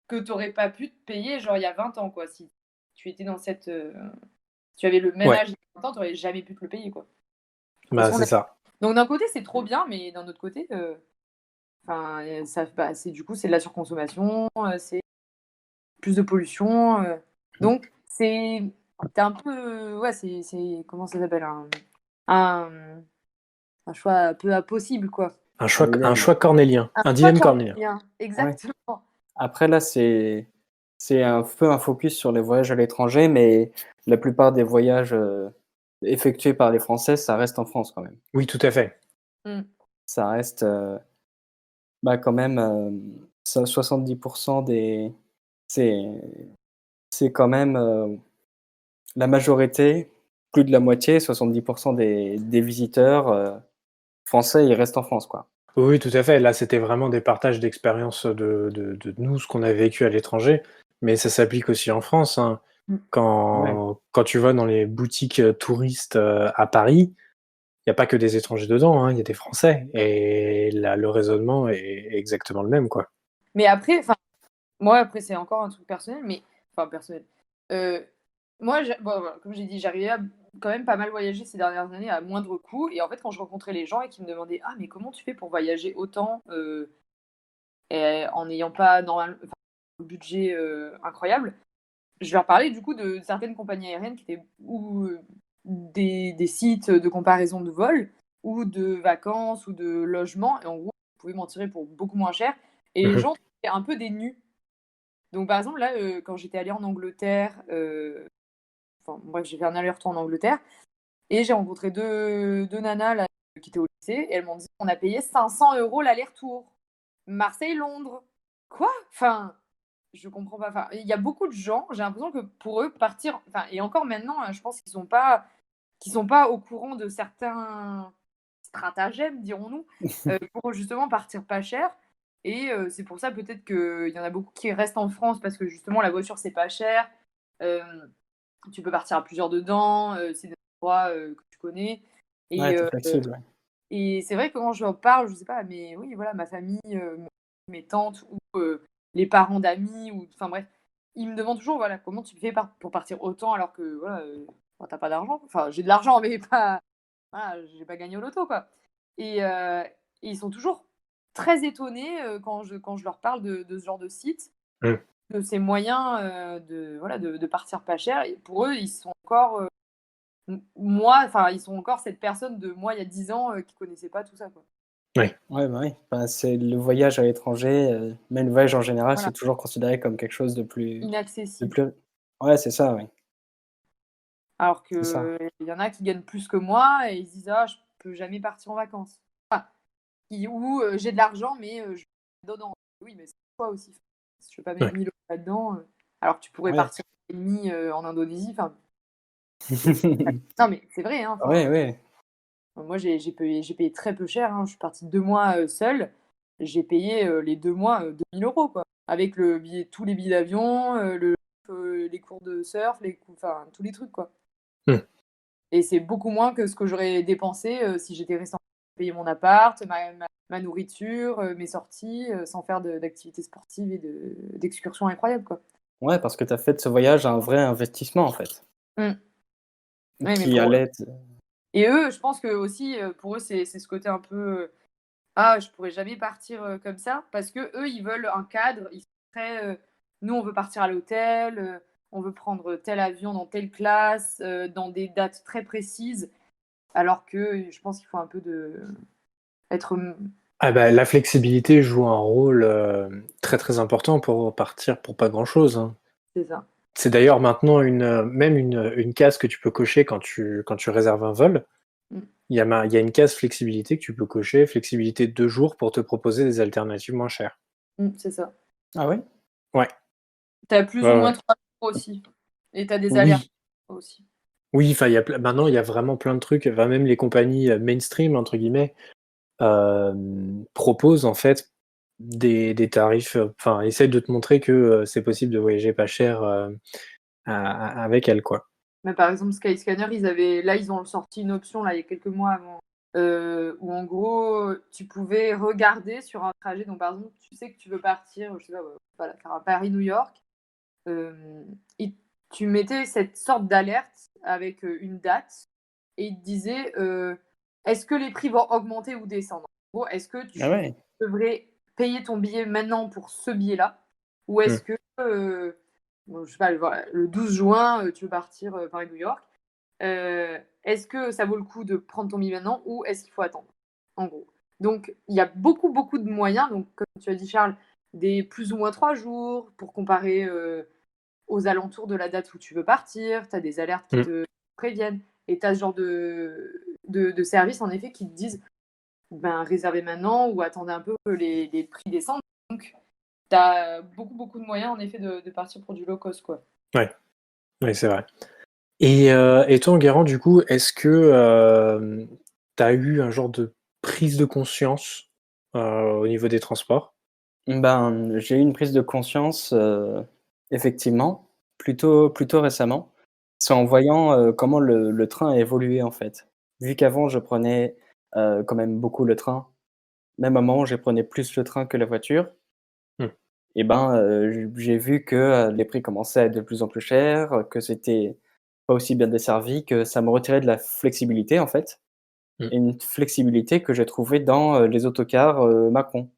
que tu aurais pas pu te payer, genre, il y a 20 ans, quoi. Si tu étais dans si tu avais le même Ouais, âge il y a 20 ans, tu aurais jamais pu te le payer, quoi. De toute bah, façon, c'est ça. donc d'un côté, c'est trop bien, mais d'un autre côté, enfin, ça bah, c'est de la surconsommation, c'est plus de pollution, Mmh. donc tu un peu, ouais, c'est comment ça s'appelle? Un un choix un peu impossible, quoi. Un Un dilemme. choix cornélien, Un un choix dilemme cornélien. cornélien, Ouais. exactement. Après là, c'est un peu un focus sur les voyages à l'étranger, mais la plupart des voyages, effectués par les Français, ça reste en France quand même. Oui, tout à fait. Mmh. Ça reste, bah, quand même, so 70 des c'est c'est quand même, la majorité, plus de la moitié, 70 des visiteurs, français, ils restent en France, quoi. Oui, oui, tout à fait. Là, c'était vraiment des partages d'expériences de nous, ce qu'on a vécu à l'étranger, mais ça s'applique aussi en France, hein. Mmh. Ouais. Quand tu vas dans les boutiques, touristes, à Paris, il y a pas que des étrangers dedans, hein, il y a des Français, et là, le raisonnement est exactement le même, quoi. Mais après, enfin, moi, après, c'est encore un truc personnel, mais enfin personnel. Heu, moi, bon, voilà, comme j'ai dit, j'arrivais à quand même pas mal voyager ces dernières années à moindre coût, et en fait, quand je rencontrais les gens et qu'ils me demandaient: «Ah, mais comment tu fais pour voyager autant, et en n'ayant pas enfin, un budget, incroyable?» Je leur parlais du coup de certaines compagnies aériennes qui étaient, ou, des sites de comparaison de vols, ou de vacances, ou de logements, et en gros, vous pouvez m'en tirer pour beaucoup moins cher, et Mmh les mh. gens étaient un peu des nus. Donc par exemple, là, quand j'étais allée en Angleterre, enfin bref, j'ai fait un aller-retour en Angleterre, et j'ai rencontré deux nanas là, qui étaient au lycée, et elles m'ont dit: «On a payé 500 € l'aller-retour. Marseille-Londres». Quoi? Enfin, je comprends pas. Enfin, il y a beaucoup de gens, j'ai l'impression que pour eux, partir, enfin, et encore maintenant, hein, je pense qu'ils sont pas au courant de certains stratagèmes, dirons-nous, pour justement partir pas cher. Et c'est pour ça peut-être qu'il y en a beaucoup qui restent en France parce que justement la voiture, c'est pas cher. Hem Tu peux partir à plusieurs dedans, c'est des endroits, que tu connais Ouais, et tu heu flexible, ouais. et c'est vrai que quand je leur parle, je sais pas, mais oui, voilà, ma famille, mes tantes ou les parents d'amis ou enfin bref, ils me demandent toujours, voilà: «Comment tu fais pour partir autant alors que voilà, bah, tu pas d'argent?» Enfin, j'ai de l'argent, mais pas voilà, j'ai pas gagné au loto, quoi et ils sont toujours très étonnés, quand je leur parle de ce genre de site, Mmh. de ces moyens, de voilà, de partir pas cher et pour eux, ils sont encore, moi, enfin, ils sont encore cette personne de moi il y a 10 ans, qui connaissait pas tout ça, quoi. Oui. Ouais, bah, oui, bah, c'est le voyage à l'étranger, même le voyage en général, Voilà, c'est toujours considéré comme quelque chose de inaccessible. plus ouais, c'est ça, oui, Alors c'est ça. qu'il y en a qui gagnent plus que moi et ils se disent: «Ah, je peux jamais partir en vacances». Enfin, j'ai de l'argent mais je dedans. Oui, mais c'est toi aussi. Si je veux pas mettre Ouais. 1 000 € là-dedans, alors que tu pourrais Ouais. partir 1 mois et demi, en Indonésie, enfin, non, mais c'est vrai, hein, Ouais, enfin, ouais. moi j'ai payé très peu cher, hein. Je suis partie 2 mois, seule. J'ai payé, les 2 mois, 2 000 € quoi. Avec tous les billets d'avion, les cours de surf, les cours enfin tous les trucs quoi. Mmh. Et c'est beaucoup moins que ce que j'aurais dépensé, si j'étais restée en payer mon appart, ma nourriture, mes sorties, sans faire d'activités sportives et d'excursions incroyables, quoi. Ouais, parce que tu as fait de ce voyage un vrai investissement, en fait, Mmh. Oui, mais qui pour allait te et eux, je pense qu'aussi, pour eux, c'est ce côté un peu, «Ah, je pourrais jamais partir, comme ça», parce qu'eux, ils veulent un cadre, ils sont très, «Nous, on veut partir à l'hôtel, on veut prendre tel avion dans telle classe, dans des dates très précises», alors que je pense qu'il faut un peu être, Ah bah, la flexibilité joue un rôle, très, très important pour partir pour pas grand-chose, hein. c'est ça. C'est d'ailleurs maintenant même une case que tu peux cocher quand tu réserves un vol. Mmh. Il y a une case flexibilité que tu peux cocher, flexibilité de 2 jours pour te proposer des alternatives moins chères. C'est ça. ah ouais? Ouais, Tu as plus ou ouais, moins ouais. 3 jours aussi et tu as des alertes Oui, aussi. oui, enfin, il y a maintenant, il y a vraiment plein de trucs, enfin, même les compagnies, «mainstream» entre guillemets, proposent en fait des tarifs, enfin, essayent de te montrer que, c'est possible de voyager pas cher, avec elles, quoi. Mais par exemple, Skyscanner, ils ont sorti une option là, il y a quelques mois avant, où en gros, tu pouvais regarder sur un trajet donc par exemple, tu sais que tu veux partir, je sais pas, voilà, faire un Paris-New York, et tu mettais cette sorte d'alerte avec, une date et il te disait, est-ce que les prix vont augmenter ou descendre? En gros, est-ce que Ah tu ouais? devrais payer ton billet maintenant pour ce billet-là? Ou Mmh. est-ce que, bon, je sais pas, voilà, le 12 juin, tu veux partir, Paris-New York, est-ce que ça vaut le coup de prendre ton billet maintenant ou est-ce qu'il faut attendre? En gros. Donc il y a beaucoup, beaucoup de moyens, donc comme tu as dit Charles, des plus ou moins 3 jours pour comparer, aux alentours de la date où tu veux partir, tu as des alertes qui Mmh. te préviennent et tu as ce genre de services en effet qui te disent: «Ben, réservez maintenant ou attendez un peu que les prix descendent». Donc tu as beaucoup, beaucoup de moyens en effet de partir pour du low cost, quoi. Ouais, ouais, c'est vrai. Et toi, Enguerrand, du coup, est-ce que, tu as eu un genre de prise de conscience, au niveau des transports? Ben, j'ai eu une prise de conscience, effectivement, plutôt récemment. C'est en voyant, comment le train a évolué, en fait. Vu qu'avant je prenais, quand même beaucoup le train, même à un moment, je prenais plus le train que la voiture Mmh, et ben, j'ai vu que, les prix commençaient à être de plus en plus chers, que c'était pas aussi bien desservi, que ça me retirait de la flexibilité, en fait mmh, et une flexibilité que j'ai trouvée dans, les autocars, Macron.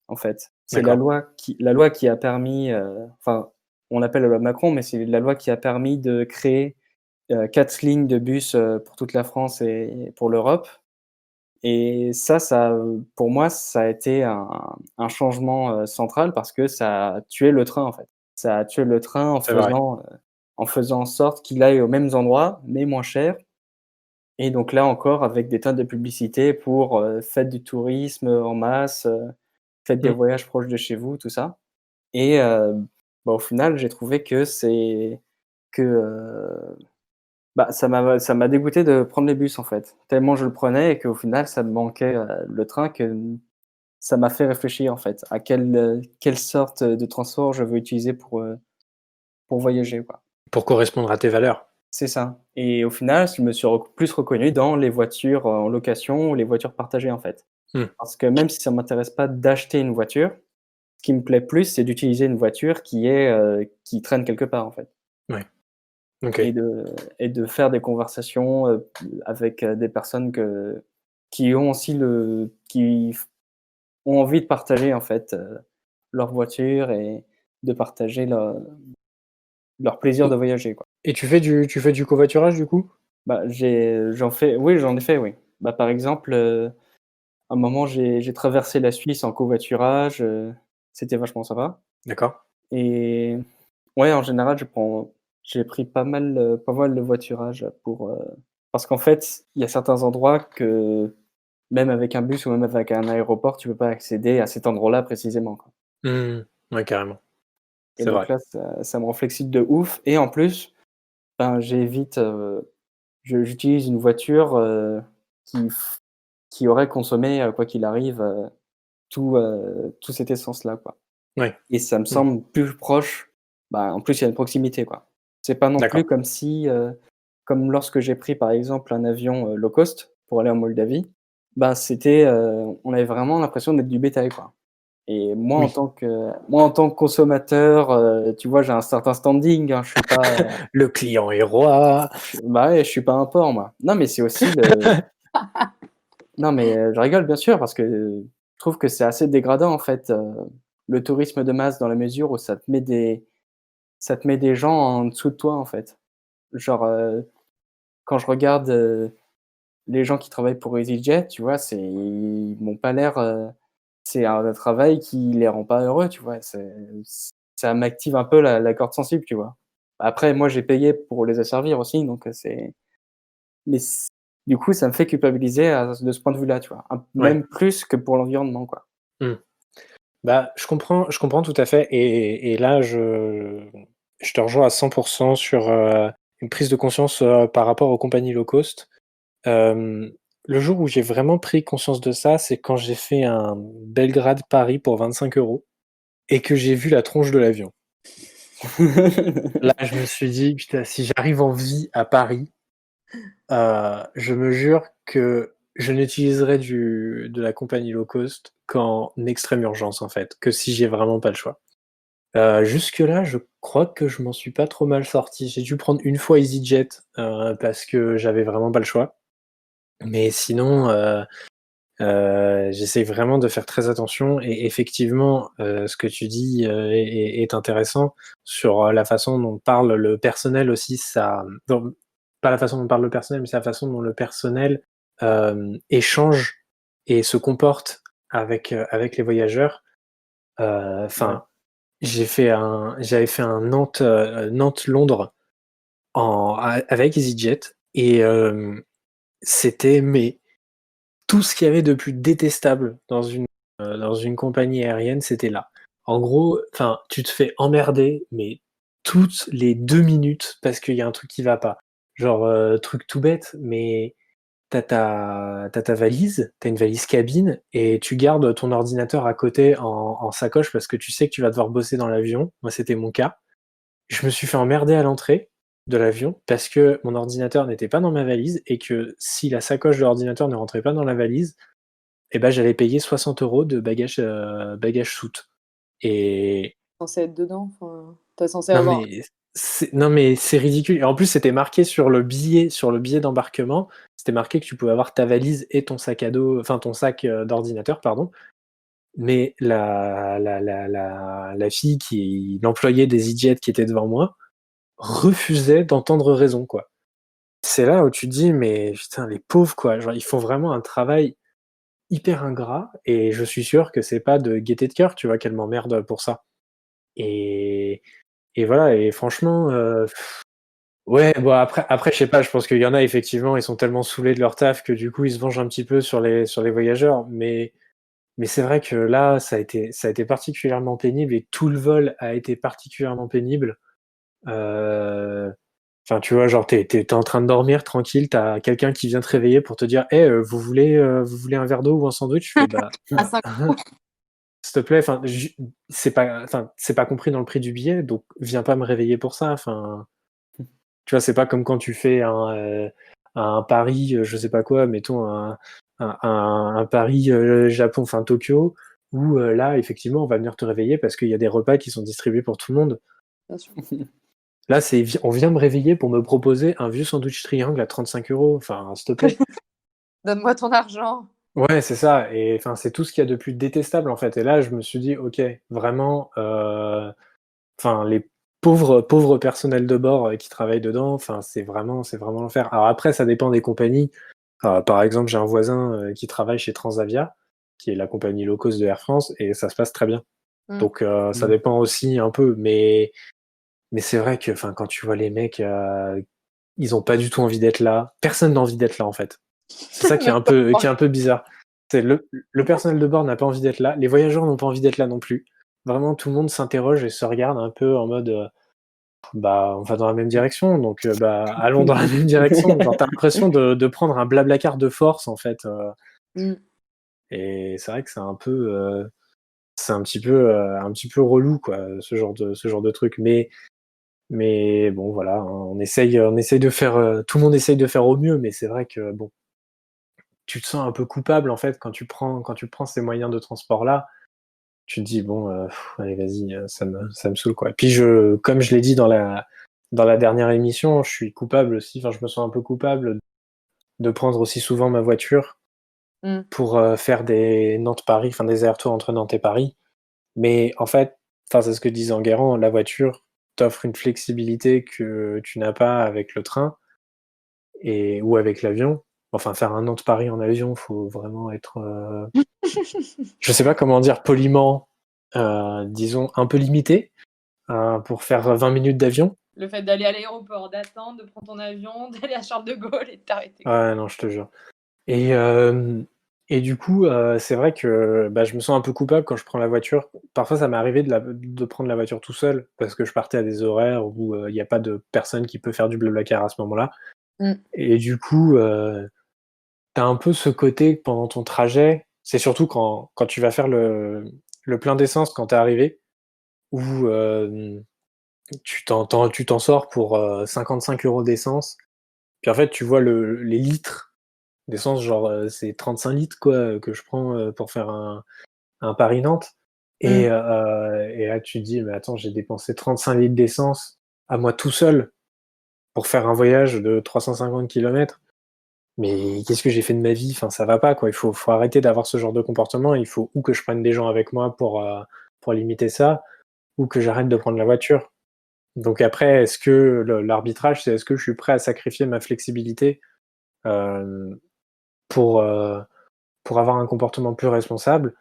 En fait. C'est d'accord. la loi qui a permis, enfin, on l'appelle la loi Macron, mais c'est la loi qui a permis de créer, 4 lignes de bus, pour toute la France et pour l'Europe et ça, pour moi, ça a été un changement, central parce que ça a tué le train, en fait. Ça a tué le train C'est vrai. en faisant en sorte qu'il aille aux mêmes endroits, mais moins cher et donc là encore avec des tonnes de publicité pour, faites du tourisme, en masse, faites des Mmh. voyages proches de chez vous, tout ça et bah, au final, j'ai trouvé que, bah, ça m'a dégoûté de prendre les bus, en fait. Tellement je le prenais et qu'au final, ça me manquait, le train que ça m'a fait réfléchir, en fait, à quelle sorte de transport je veux utiliser pour voyager, quoi. Pour correspondre à tes valeurs. C'est ça et au final, je me suis plus reconnu dans les voitures en location ou les voitures partagées, en fait. Mmh. Parce que même si ça m'intéresse pas d'acheter une voiture, ce qui me plaît plus, c'est d'utiliser une voiture qui traîne quelque part, en fait Ouais. OK. et de et de faire des conversations, avec, des personnes qui ont aussi ont envie de partager, en fait, leur voiture et de partager leur plaisir Et de voyager, quoi. et tu fais du covoiturage, du coup? Bah, j'en ai fait, oui. Bah, par exemple, un moment, j'ai traversé la Suisse en covoiturage, c'était vachement sympa D'accord. et ouais, en général, j'ai pris pas mal de voiturage parce qu'en fait, il y a certains endroits que même avec un bus ou même avec un aéroport, tu peux pas accéder à cet endroit-là précisément, quoi Mmh. Ouais, carrément. et C'est donc vrai. là, ça me rend flexible de ouf et en plus, ben, j'évite, j'utilise une voiture, qui f qui aurait consommé, quoi qu'il arrive, tout cette essence-là, quoi Ouais. et ça me Mmh. semble plus proche, bah, en plus, il y a une proximité, quoi. C'est pas non D'accord. plus comme si, comme lorsque j'ai pris, par exemple, un avion, low cost pour aller en Moldavie, bah, on avait vraiment l'impression d'être du bétail, quoi et Oui. moi, en tant que consommateur, tu vois, j'ai un certain standing, hein. Je suis pas, Le client est roi. bah, ouais, je suis pas un porc, moi. Non, mais c'est aussi le non, mais je rigole bien sûr parce que je trouve que c'est assez dégradant, en fait, le tourisme de masse dans la mesure où ça te met des gens en dessous de toi, en fait. Genre, quand je regarde, les gens qui travaillent pour EasyJet, tu vois, ils m'ont pas l'air, c'est un travail qui les rend pas heureux, tu vois? Ça m'active un peu la corde sensible, tu vois? Après moi, j'ai payé pour les asservir aussi, donc mais du coup, ça me fait culpabiliser de ce point de vue-là, tu vois? Ouais. Même plus que pour l'environnement, quoi. Mmh. Bah, je comprends tout à fait et là, je te rejoins à 100 sur, une prise de conscience, par rapport aux compagnies low cost. Hem, le jour où j'ai vraiment pris conscience de ça, c'est quand j'ai fait un Belgrade-Paris pour 25 € et que j'ai vu la tronche de l'avion. Là, je me suis dit: «Putain, si j'arrive en vie à Paris, je me jure que je n'utiliserai de la compagnie low cost qu'en extrême urgence, en fait, que si j'ai vraiment pas le choix». Jusque-là, je crois que je m'en suis pas trop mal sorti. J'ai dû prendre une fois EasyJet, parce que j'avais vraiment pas le choix. Mais sinon, j'essaie vraiment de faire très attention et effectivement, ce que tu dis, est intéressant sur, la façon dont parle le personnel aussi, pas la façon dont parle le personnel, mais c'est la façon dont le personnel, échange et se comporte avec les voyageurs. Ouais. Enfin, j'avais fait un Nantes-Londres avec EasyJet et c'était mais tout ce qu'il y avait de plus détestable dans une compagnie aérienne, c'était là. En gros, enfin, tu te fais emmerder, mais toutes les 2 minutes parce qu'il y a un truc qui va pas. Genre, truc tout bête, mais tu ta valise, tu as une valise cabine et tu gardes ton ordinateur à côté en sacoche parce que tu sais que tu vas devoir bosser dans l'avion. Moi, c'était mon cas. Je me suis fait emmerder à l'entrée de l'avion parce que mon ordinateur n'était pas dans ma valise et que si la sacoche de l'ordinateur ne rentrait pas dans la valise, et ben j'allais payer 60 € de bagages soute et Censé être dedans, enfin, tu censé non avoir mais c'est ridicule et en plus c'était marqué sur le billet d'embarquement, c'était marqué que tu pouvais avoir ta valise et ton sac à dos, enfin ton sac, d'ordinateur pardon, mais la fille l'employé des EasyJet qui était devant moi refusait d'entendre raison, quoi. C'est là où tu te dis: «Mais putain les pauvres quoi», genre ils font vraiment un travail hyper ingrat et je suis sûr que c'est pas de gaieté de cœur, tu vois, qu'elle m'emmerde pour ça et voilà et franchement, ouais, bon après je sais pas, je pense qu'il y en a effectivement, ils sont tellement saoulés de leur taf que du coup ils se vengent un petit peu sur les voyageurs, mais c'est vrai que là, ça a été particulièrement pénible et tout le vol a été particulièrement pénible. Heu, enfin, tu vois, genre, tu es en train de dormir tranquille, tu as quelqu'un qui vient te réveiller pour te dire: «Eh, vous voulez un verre d'eau ou un sandwich?» Je fais: «Bah, à 5 s'il te plaît, c'est pas compris dans le prix du billet, donc viens pas me réveiller pour ça, enfin, Tu vois, c'est pas comme quand tu fais un Paris, je sais pas quoi, mettons un Paris, Japon, enfin Tokyo, où là, effectivement, on va venir te réveiller parce qu'il y a des repas qui sont distribués pour tout le monde. Bien sûr. Là, on vient me réveiller pour me proposer un vieux sandwich triangle à 35 €. Enfin, s'il te plaît. Donne-moi ton argent. Ouais, c'est ça. Et enfin, c'est tout ce qu'il y a de plus détestable, en fait. Et là, je me suis dit, ok, vraiment, enfin, les pauvres personnels de bord qui travaillent dedans, enfin, c'est vraiment l'enfer. Alors après, ça dépend des compagnies. Par exemple, j'ai un voisin qui travaille chez Transavia, qui est la compagnie low cost de Air France, et ça se passe très bien. Mm. Donc, ça dépend aussi un peu. Mais c'est vrai que, enfin, quand tu vois les mecs, ils ont pas du tout envie d'être là. Personne n'a envie d'être là, en fait. C'est ça qui est un peu bizarre. C'est le personnel de bord n'a pas envie d'être là. Les voyageurs n'ont pas envie d'être là non plus. Vraiment, tout le monde s'interroge et se regarde un peu en mode, bah, on va dans la même direction, donc bah, allons dans la même direction. Genre, t'as l'impression de prendre un Blablacar de force, en fait. Mm. Et c'est vrai que c'est un petit peu relou, quoi, ce genre de truc. Mais bon, voilà, hein, on essaye de faire, tout le monde essaye de faire au mieux, mais c'est vrai que bon, tu te sens un peu coupable en fait quand tu prends ces moyens de transport là. Tu te dis bon, allez vas-y, ça me saoule quoi. Et puis comme je l'ai dit dans la dernière émission, je suis coupable aussi. Enfin, je me sens un peu coupable de prendre aussi souvent ma voiture Mm. pour faire des Nantes-Paris, enfin des allers-retours entre Nantes et Paris. Mais en fait, enfin c'est ce que disait Enguerrand, la voiture t'offre une flexibilité que tu n'as pas avec le train ou avec l'avion. Enfin, faire un Nantes-Paris en avion, faut vraiment être, je sais pas comment dire poliment, disons un peu limité pour faire 20 minutes d'avion. Le fait d'aller à l'aéroport, d'attendre, de prendre ton avion, d'aller à Charles de Gaulle et de t'arrêter. Ouais, non, je te jure. Et, euh, et du coup, c'est vrai que bah, je me sens un peu coupable quand je prends la voiture. Parfois, ça m'est arrivé de prendre la voiture tout seul parce que je partais à des horaires où il n'y a pas de personne qui peut faire du Blablacar à ce moment-là. Mm. Et du coup, t'as un peu ce côté pendant ton trajet, c'est surtout quand tu vas faire le plein d'essence quand t'es arrivé, où tu t'en sors pour 55 € d'essence. Puis en fait, tu vois les litres d'essence, genre c'est 35 litres quoi, que je prends pour faire un Paris-Nantes. Mm. Et là, tu te dis, mais attends, j'ai dépensé 35 litres d'essence à moi tout seul pour faire un voyage de 350 kilomètres. Mais qu'est-ce que j'ai fait de ma vie? Enfin, ça va pas, quoi. Faut arrêter d'avoir ce genre de comportement. Il faut ou que je prenne des gens avec moi pour limiter ça, ou que j'arrête de prendre la voiture. Donc après, est-ce que l'arbitrage, c'est est-ce que je suis prêt à sacrifier ma flexibilité euh, pour, euh, pour avoir un comportement plus responsable?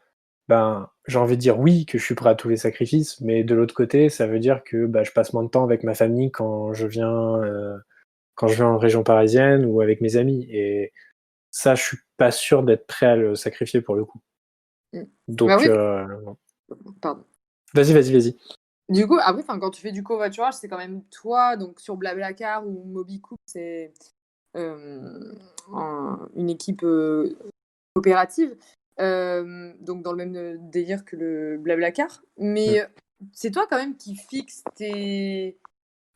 Ben, j'ai envie de dire oui, que je suis prêt à tous les sacrifices, mais de l'autre côté, ça veut dire que bah, je passe moins de temps avec ma famille quand je viens en région parisienne ou avec mes amis. Et ça, je suis pas sûr d'être prêt à le sacrifier pour le coup. Mm. Bah Donc, oui, pardon. vas-y. Du coup, après, quand tu fais du covoiturage, c'est quand même toi, donc sur Blablacar ou Mobicoop, c'est une équipe coopérative, donc dans le même délire que le Blablacar. Mais c'est toi quand même qui fixe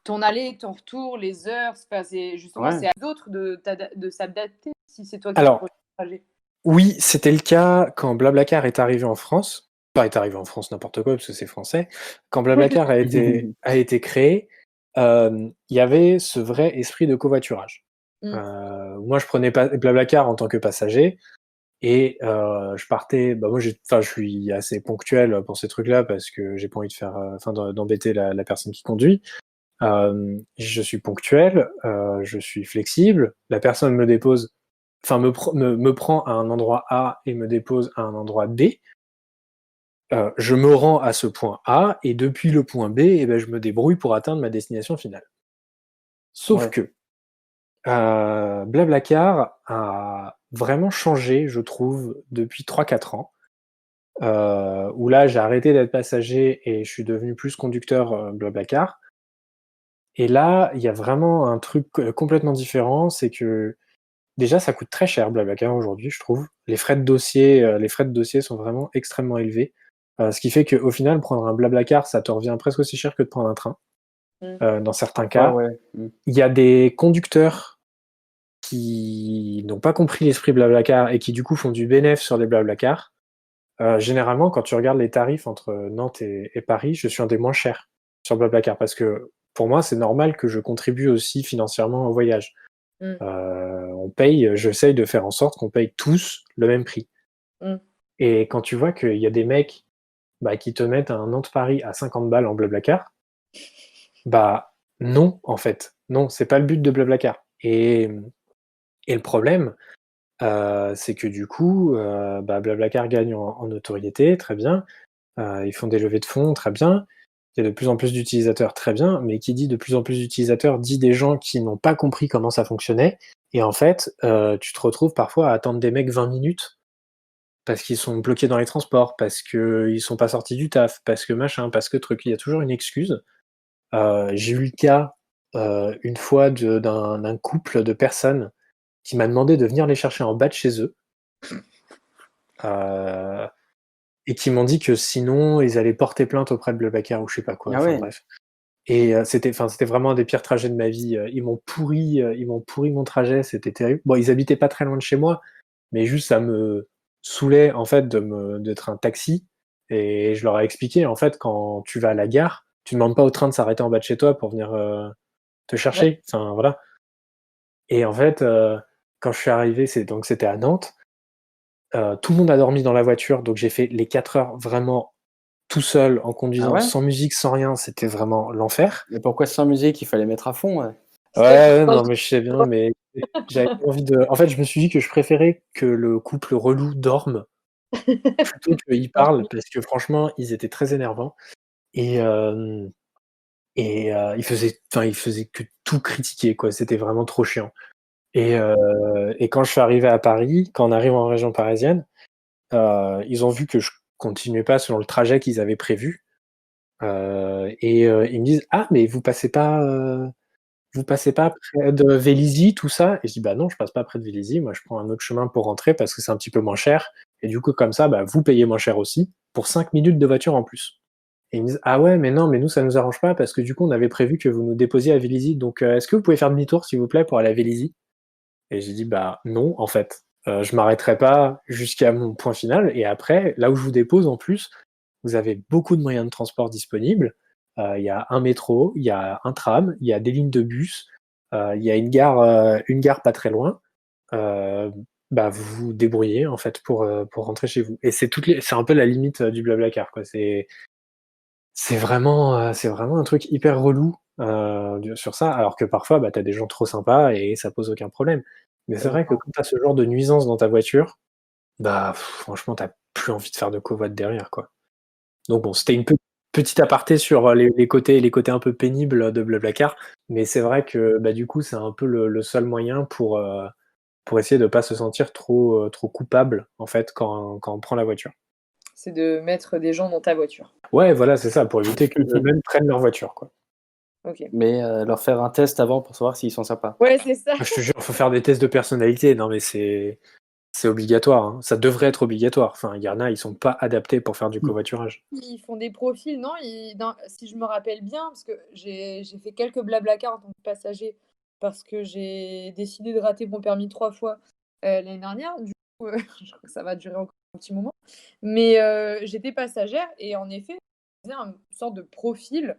ton aller, ton retour, les heures. Justement, Ouais. c'est à d'autres de s'adapter si c'est toi qui Alors, fais le trajet. oui, c'était le cas quand Blablacar est arrivé en France. Enfin, est arrivé en France, n'importe quoi, parce que c'est français. Quand Blablacar a été créé, il y avait ce vrai esprit de covoiturage. Mm. Moi, je prenais pas Blablacar en tant que passager et je partais. Bah moi, je suis assez ponctuel pour ces trucs-là parce que j'ai pas envie de faire, enfin, d'embêter la personne qui conduit. Je suis ponctuel, je suis flexible. La personne me dépose, enfin me prend à un endroit A et me dépose à un endroit B. Je me rends à ce point A et depuis le point B, eh ben, je me débrouille pour atteindre ma destination finale. Sauf Ouais. que Blablacar a vraiment changé, je trouve, depuis 3-4 ans. Où là, j'ai arrêté d'être passager et je suis devenu plus conducteur Blablacar. Et là, il y a vraiment un truc complètement différent, c'est que déjà, ça coûte très cher Blablacar aujourd'hui, je trouve. Les frais de dossier sont vraiment extrêmement élevés, ce qui fait qu'au final, prendre un Blablacar, ça te revient presque aussi cher que de prendre un train. dans certains Parfois, cas. ouais. Il y a des conducteurs qui n'ont pas compris l'esprit Blablacar et qui du coup font du bénéf sur les Blablacar. Généralement, quand tu regardes les tarifs entre Nantes et Paris, je suis un des moins chers sur Blablacar parce que pour moi, c'est normal que je contribue aussi financièrement au voyage. Mm. On paye, j'essaye de faire en sorte qu'on paye tous le même prix. Mm. Et quand tu vois qu'il y a des mecs qui te mettent un Nantes-Paris à 50 balles en Blablacar, bah non, en fait. Non, c'est pas le but de Blablacar. Et le problème, c'est que du coup, Blablacar gagne en notoriété, très bien. Ils font des levées de fonds, très bien. Il y a de plus en plus d'utilisateurs, très bien. Mais qui dit de plus en plus d'utilisateurs dit des gens qui n'ont pas compris comment ça fonctionnait. Et en fait, tu te retrouves parfois à attendre des mecs 20 minutes parce qu'ils sont bloqués dans les transports, parce qu'ils sont pas sortis du taf, parce que machin, parce que truc. Il y a toujours une excuse. J'ai eu le cas une fois d'un couple de personnes qui m'a demandé de venir les chercher en bas de chez eux. Et qui m'ont dit que sinon, ils allaient porter plainte auprès de Blablacar ou je sais pas quoi, Ah enfin ouais. bref. Et c'était vraiment un des pires trajets de ma vie. Ils m'ont pourri mon trajet, c'était terrible. Bon, ils habitaient pas très loin de chez moi, mais juste ça me saoulait en fait d'être un taxi. Et je leur ai expliqué, en fait, quand tu vas à la gare, tu demandes pas au train de s'arrêter en bas de chez toi pour venir te Ouais. chercher. Enfin voilà. Et en fait, quand je suis arrivé, c'était à Nantes. Tout le monde a dormi dans la voiture, donc j'ai fait les 4 heures vraiment tout seul, en Ah conduisant, ouais? sans musique, sans rien, c'était vraiment l'enfer. Mais pourquoi sans musique? Il fallait mettre à fond, ouais. Ouais, ouais, non, mais je sais bien, mais j'avais pas envie de en fait, je me suis dit que je préférais que le couple relou dorme plutôt qu'ils parlent parce que franchement, ils étaient très énervants et ils faisaient que tout critiquer, quoi. C'était vraiment trop chiant et quand je suis arrivé à Paris, quand on arrive en région parisienne, ils ont vu que je continuais pas selon le trajet qu'ils avaient prévu, ils me disent: «Ah mais vous passez pas près de Vélizy, tout ça?» Et je dis: «Bah non, je passe pas près de Vélizy, moi je prends un autre chemin pour rentrer parce que c'est un petit peu moins cher et du coup comme ça, vous payez moins cher aussi pour 5 minutes de voiture en plus». Et ils me disent: «Ah ouais, mais non, mais nous ça nous arrange pas parce que du coup on avait prévu que vous nous déposiez à Vélizy donc est-ce que vous pouvez faire demi-tour s'il vous plaît pour aller à Vélizy?» Et j'ai dit: «Bah non en fait, je m'arrêterai pas jusqu'à mon point final et après, là où je vous dépose en plus, vous avez beaucoup de moyens de transport disponibles. Il y a un métro, il y a un tram, il y a des lignes de bus, il y a une gare pas très loin. Heu, vous vous débrouillez en fait pour rentrer chez vous» et c'est un peu la limite, du Blablacar quoi. C'est vraiment un truc hyper relou, sur ça, alors que parfois, tu as des gens trop sympas et ça pose aucun problème. Mais Ça c'est vrai que dépend. quand tu as ce genre de nuisance dans ta voiture, franchement, tu as plus envie de faire de covoit derrière, quoi. Donc bon, c'était une petite aparté sur, les côtés un peu pénibles de Blablacar, mais c'est vrai que, du coup, c'est un peu le seul moyen pour essayer de pas se sentir trop coupable, en fait, quand on prend la voiture. C'est de mettre des gens dans ta voiture. Ouais, voilà, c'est ça, pour éviter qu'eux-mêmes prennent leur voiture, quoi. OK. Mais leur faire un test avant pour savoir s'ils sont sympas. Ouais, c'est ça. Ah, je te jure, faut faire des tests de personnalité. Non, mais c'est obligatoire, hein. Ça devrait être obligatoire. Enfin, il y en a, ils sont pas adaptés pour faire du covoiturage. Ils font des profils, non? Si je me rappelle bien, parce que j'ai fait quelques Blablacar en tant que passager, parce que j'ai décidé de rater mon permis 3 fois, l'année dernière. Du coup, je crois que ça va durer encore un petit moment. Mais j'étais passagère et en effet, on faisait une sorte de profil.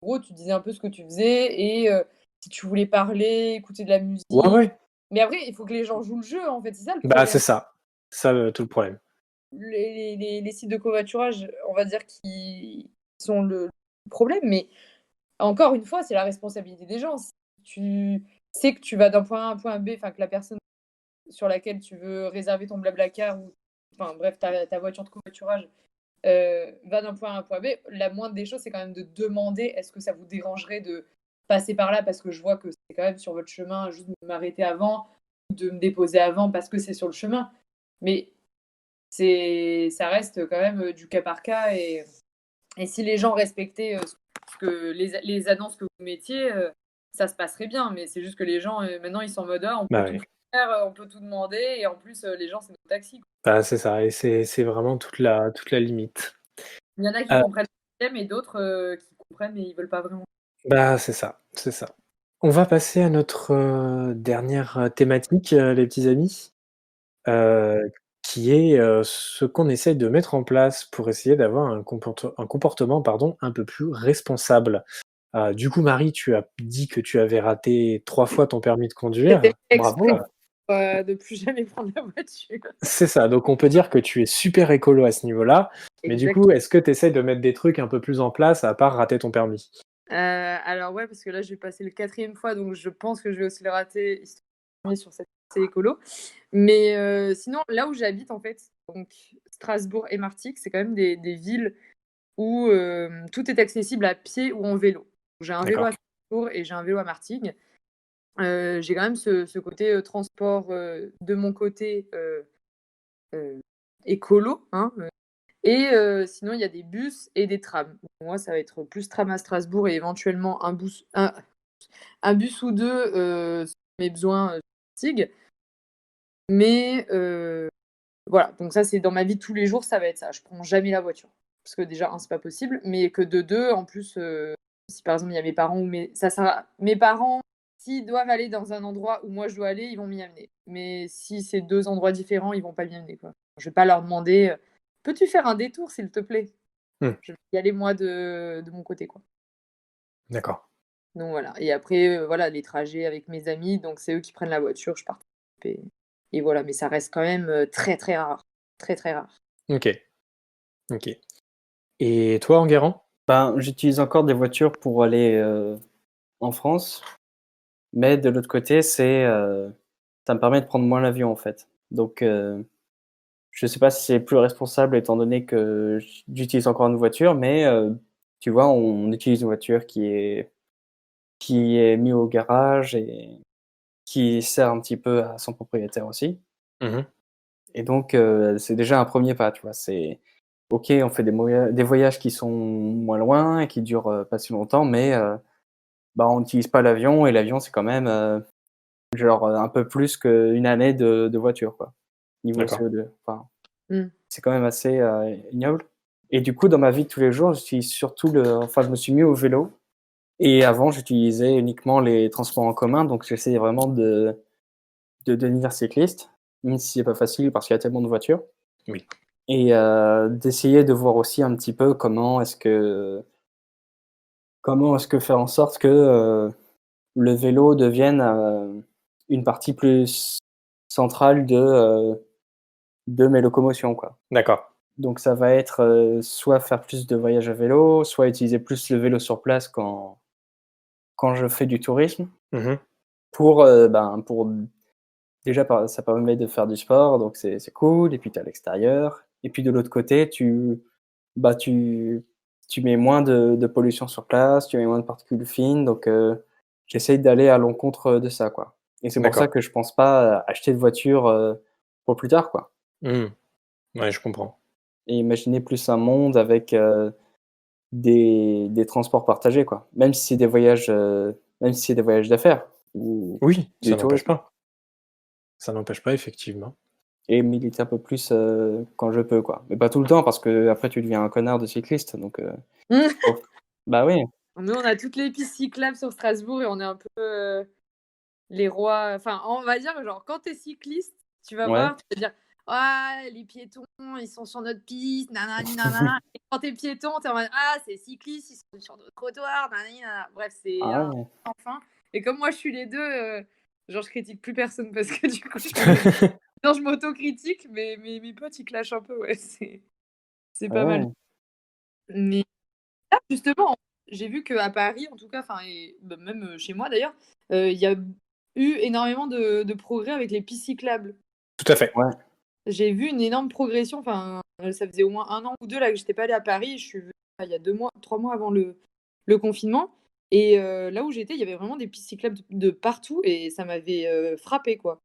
En gros, tu disais un peu ce que tu faisais et si tu voulais parler, écouter de la Ouais, musique. ouais. Mais après, il faut que les gens jouent le jeu, en fait, c'est ça le C'est problème. ça. Ça, tout le problème. Les sites de covoiturage, on va dire, qui sont le problème, mais encore une fois, c'est la responsabilité des gens. Si tu sais que tu vas d'un point A à un point B, enfin que la personne sur laquelle tu veux réserver ton Blablacar ou enfin bref, ta voiture de covoiturage, va d'un point A à un point B, la moindre des choses, c'est quand même de demander: «Est-ce que ça vous dérangerait de passer par là? Parce que je vois que c'est quand même sur votre chemin, juste de m'arrêter avant, de me déposer avant parce que c'est sur le chemin». Mais ça reste quand même du cas par cas et si les gens respectaient ce que les annonces que vous mettiez, ça se passerait bien. Mais c'est juste que les gens, maintenant, ils sont en mode: «Ah, on peut tout Ouais. faire, on peut tout demander et en plus, les gens, c'est nos taxis». C'est ça et c'est vraiment toute la limite. Il y en a qui Heu, comprennent le système et d'autres qui comprennent mais ils veulent pas vraiment. Bah, c'est ça, c'est ça. On va passer à notre, dernière, thématique, les petits amis, heu, qui est, ce qu'on essaye de mettre en place pour essayer d'avoir un comportement, pardon, un peu plus responsable. Du coup, Marie, tu as dit que tu avais raté 3 fois ton permis de C'était conduire. fait exprès, Bravo! de plus jamais prendre la voiture. C'est ça, donc on peut dire que tu es super écolo à ce niveau-là. Mais du coup, Exactement. est-ce que tu essaies de mettre des trucs un peu plus en place à part rater ton permis? Alors ouais, parce que là, je vais passer le 4e fois, donc je pense que je vais aussi le rater, histoire de terminer sur cette pensée écolo. Mais sinon, là où j'habite, en fait, donc Strasbourg et Martigues, c'est quand même des villes où tout est accessible à pied ou en vélo. J'ai un vélo D'accord. à Strasbourg et j'ai un vélo à Martigues. J'ai quand même ce côté transport de mon côté euh, écolo, hein, et sinon, il y a des bus et des trams. Moi, ça va être plus tram à Strasbourg et éventuellement un bus ou deux sur mes besoins SIG. Mais voilà, donc ça, c'est dans ma vie de tous les jours, ça va être ça. Je prends jamais la voiture. Parce que déjà, un, c'est pas possible, mais que de deux, en plus, si par exemple il y a mes parents ou mes parents, s'ils doivent aller dans un endroit où moi je dois aller, ils vont m'y amener. Mais si c'est deux endroits différents, ils vont pas m'y amener, quoi. Je vais pas leur demander peux-tu faire un détour, s'il te plaît? Mmh, Je vais y aller moi de mon côté, quoi. d'accord. Donc voilà. Et après, voilà, les trajets avec mes amis, donc c'est eux qui prennent la voiture, je participe et voilà. Mais ça reste quand même très très rare. Très très rare. OK, OK. Et toi, Enguerrand? Ben, j'utilise encore des voitures pour aller, en France, mais de l'autre côté, ça me permet de prendre moins l'avion, en fait. Donc je sais pas si c'est plus responsable étant donné que j'utilise encore une voiture, mais tu vois, on utilise une voiture qui est mise au garage et qui sert un petit peu à son propriétaire aussi. Mmh. Et donc c'est déjà un premier pas, tu vois? C'est OK, on fait des voyages qui sont moins loin et qui durent, pas si longtemps, mais bah, on n'utilise pas l'avion et l'avion, c'est quand même, genre, un peu plus qu'une année de voiture, quoi, niveau D'accord. CO2. Enfin, Mmh. c'est quand même assez, ignoble. Et du coup, dans ma vie de tous les jours, j'utilise surtout je me suis mis au vélo et avant, j'utilisais uniquement les transports en commun, donc j'essaie vraiment de devenir cycliste, même si c'est pas facile parce qu'il y a tellement de voitures. Oui. Et d'essayer de voir aussi un petit peu comment est-ce que faire en sorte que, le vélo devienne, une partie plus centrale de mes locomotions, quoi. D'accord. Donc ça va être, soit faire plus de voyages à vélo, soit utiliser plus le vélo sur place quand je fais du tourisme Mmh. pour déjà ça permet de faire du sport, donc c'est cool et puis tu es à l'extérieur et puis de l'autre côté bah, tu mets moins de pollution sur place, tu mets moins de particules fines, donc j'essaye d'aller à l'encontre de ça, quoi. Et c'est pour ça D'accord. que je pense pas acheter de voiture, pour plus tard, quoi. Mmh. Ouais, je comprends. Et imaginer plus un monde avec, des transports partagés, quoi. Même si c'est des voyages d'affaires ou Oui, ça du n'empêche tourisme pas. Ça n'empêche pas, effectivement. et militer un peu plus, quand je peux, quoi. Mais pas tout le temps parce qu'après tu deviens un connard de cycliste, donc faut bah, oui, Nous, on a toutes les pistes cyclables sur Strasbourg et on est un peu les rois. Enfin, on va dire, genre, quand t'es cycliste, tu vas ouais. voir, tu vas dire ah, les piétons, ils sont sur notre piste, nanani, nanana. Et quand t'es piéton, t'es en mode ah, c'est cycliste, ils sont sur notre trottoir, nanani, nanana. Bref, c'est Ah un ouais. enfin. Et comme moi, je suis les deux, genre, je critique plus personne parce que du coup, je suis les deux. Non, je m'autocritique, mais mes potes, ils clashent un peu, ouais, c'est Ah pas mal. ouais. Mais là, justement, j'ai vu qu'à Paris, en tout cas, enfin, et bah, même chez moi d'ailleurs, il y a eu énormément de progrès avec les pistes cyclables. Tout à fait. Ouais. J'ai vu une énorme progression. Enfin, ça faisait au moins un an ou deux là que j'étais pas allée à Paris. Je suis venue il y a 2 mois, 3 mois avant le confinement. Et là où j'étais, il y avait vraiment des pistes cyclables de partout et ça m'avait frappée, quoi.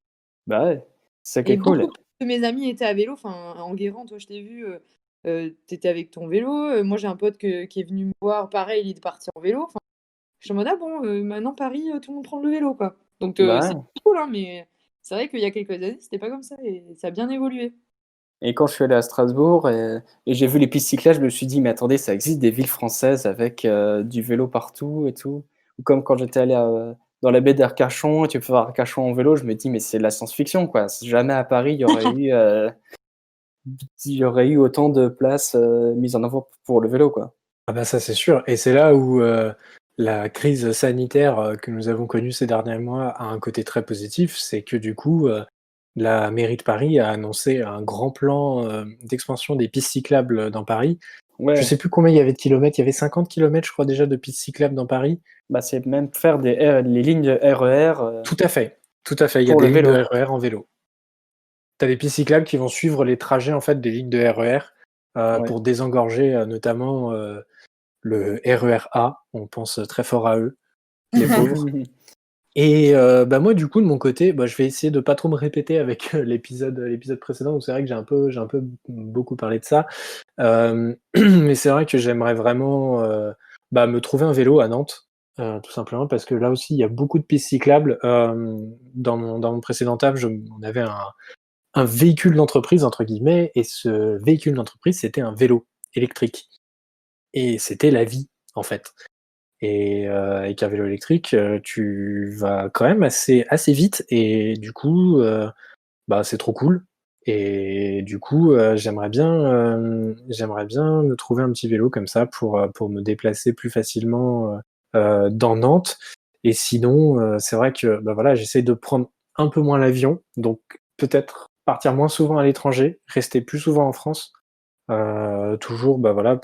Bah, ouais, c'est ça qui Et est cool. beaucoup de mes amis étaient à vélo. Enfin, Enguerrand, toi, je t'ai vu, tu avec ton vélo. Moi, j'ai un pote qui est venu me voir, pareil, il est parti en vélo. Enfin, je suis en mode: «Ah bon, maintenant Paris, tout le monde prend le vélo, quoi». Donc Bah, c'est ouais. cool, hein, mais c'est vrai qu'il y a quelques années, c'était pas comme ça et ça a bien évolué. Et quand je suis allé à Strasbourg et j'ai vu les pistes cyclables, je me suis dit: «Mais attendez, ça existe des villes françaises avec, du vélo partout et tout». Ou comme quand j'étais allé dans la baie d'Arcachon et tu peux faire Arcachon en vélo, je me dis: «Mais c'est de la science-fiction, quoi». Jamais à Paris, il y aurait eu autant de places, mises en avant pour le vélo, quoi. Ah bah ça c'est sûr, et c'est là où la crise sanitaire que nous avons connue ces derniers mois a un côté très positif, c'est que du coup la mairie de Paris a annoncé un grand plan d'expansion des pistes cyclables dans Paris. Je Ouais, sais plus combien il y avait de kilomètres, il y avait 50 kilomètres je crois déjà de pistes cyclables dans Paris. bah, c'est même faire les lignes de RER, Tout à fait, il y a pour des le lignes de vélo. RER en vélo. Tu as des pistes cyclables qui vont suivre les trajets en fait des lignes de RER Ouais. pour désengorger notamment le RER A, on pense très fort à eux, les pauvres. Et bah, moi, du coup, de mon côté, bah, je vais essayer de pas trop me répéter avec l'épisode précédent où c'est vrai que j'ai un peu beaucoup parlé de ça. Mais c'est vrai que j'aimerais vraiment, bah, me trouver un vélo à Nantes, tout simplement parce que là aussi, il y a beaucoup de pistes cyclables. Dans mon précédent taf, on avait un «véhicule d'entreprise» entre guillemets, et ce véhicule d'entreprise, c'était un vélo électrique et c'était la vie, en fait. Et avec un vélo électrique, tu vas quand même assez vite, et du coup, bah, c'est trop cool, et du coup, j'aimerais bien me trouver un petit vélo comme ça pour me déplacer plus facilement, dans Nantes. Et sinon, c'est vrai que, bah, voilà, j'essaie de prendre un peu moins l'avion, donc peut-être partir moins souvent à l'étranger, rester plus souvent en France, toujours, bah, voilà,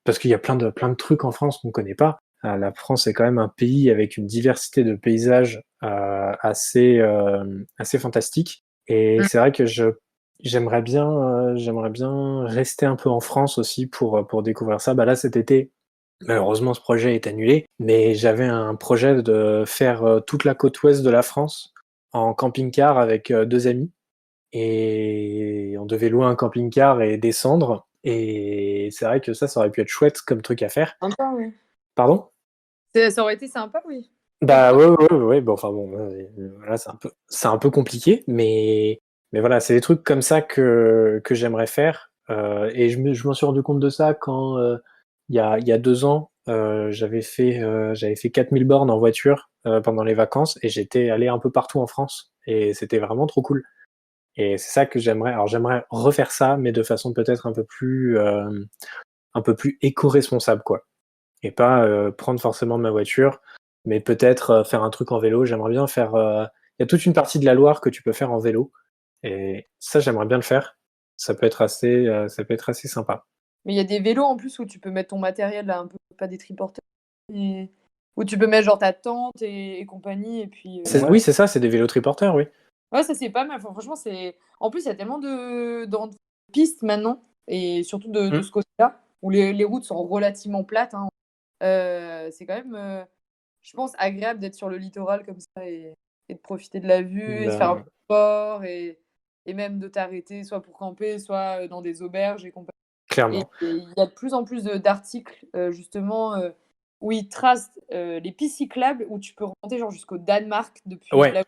parce qu'il y a plein de trucs en France qu'on connaît pas. La France est quand même un pays avec une diversité de paysages, assez fantastique, et Mmh. c'est vrai que j'aimerais bien rester un peu en France aussi pour découvrir ça. Bah, là, cet été, malheureusement, ce projet est annulé, mais j'avais un projet de faire, toute la côte ouest de la France en camping-car avec, 2 amis, et on devait louer un camping-car et descendre, et c'est vrai que ça aurait pu être chouette comme truc à faire. Sympa, oui. Pardon? Ça aurait été sympa, oui. Comme Bah, pro ouais, ouais, ouais, ouais, bah, enfin bon, voilà, c'est un peu compliqué, mais voilà, c'est des trucs comme ça que j'aimerais faire, et je m'en suis rendu compte de ça quand, il y a 2 ans, j'avais fait 4000 bornes en voiture, pendant les vacances, et j'étais allé un peu partout en France, et c'était vraiment trop cool. Et c'est ça que j'aimerais. Alors j'aimerais refaire ça, mais de façon peut-être un peu plus éco-responsable, quoi. Et pas, prendre forcément ma voiture, mais peut-être, faire un truc en vélo. J'aimerais bien faire, il y a toute une partie de la Loire que tu peux faire en vélo, et ça, j'aimerais bien le faire. Ça peut être assez sympa. Mais il y a des vélos en plus où tu peux mettre ton matériel là, un peu pas des triporteurs, et où tu peux mettre genre ta tente et compagnie et puis, Oui, Ouais. c'est ça, c'est des vélos triporteurs, oui. ouais, ça c'est pas mal. Enfin, franchement, c'est en plus, il y a tellement de pistes maintenant et surtout de Mmh. ce côté-là, où les routes sont relativement plates, hein. C'est quand même, je pense, agréable d'être sur le littoral comme ça et de profiter de la vue et de faire un peu Bah, de sport et même de t'arrêter soit pour camper, soit, dans des auberges et compagnie. Et clairement. il y a de plus en plus d'articles, justement, où ils tracent, les pistes cyclables où tu peux remonter genre jusqu'au Danemark depuis Ouais, là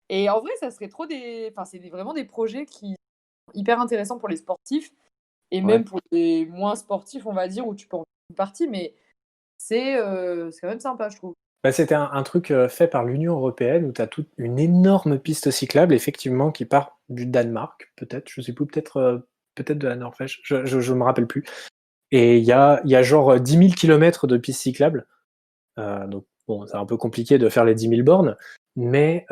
et en vrai, ça serait trop des enfin, c'est vraiment des projets qui sont hyper intéressants pour les sportifs et Ouais. même pour les moins sportifs, on va dire, où tu peux en faire une partie, mais c'est quand même sympa, je trouve. bah, c'était un truc, fait par l'Union européenne où tu as toute une énorme piste cyclable effectivement qui part du Danemark, peut-être, je sais plus, peut-être de la Norvège, je me rappelle plus, et il y a genre, 10 000 kilomètres de pistes cyclables. Donc bon, c'est un peu compliqué de faire les 10 000 bornes, mais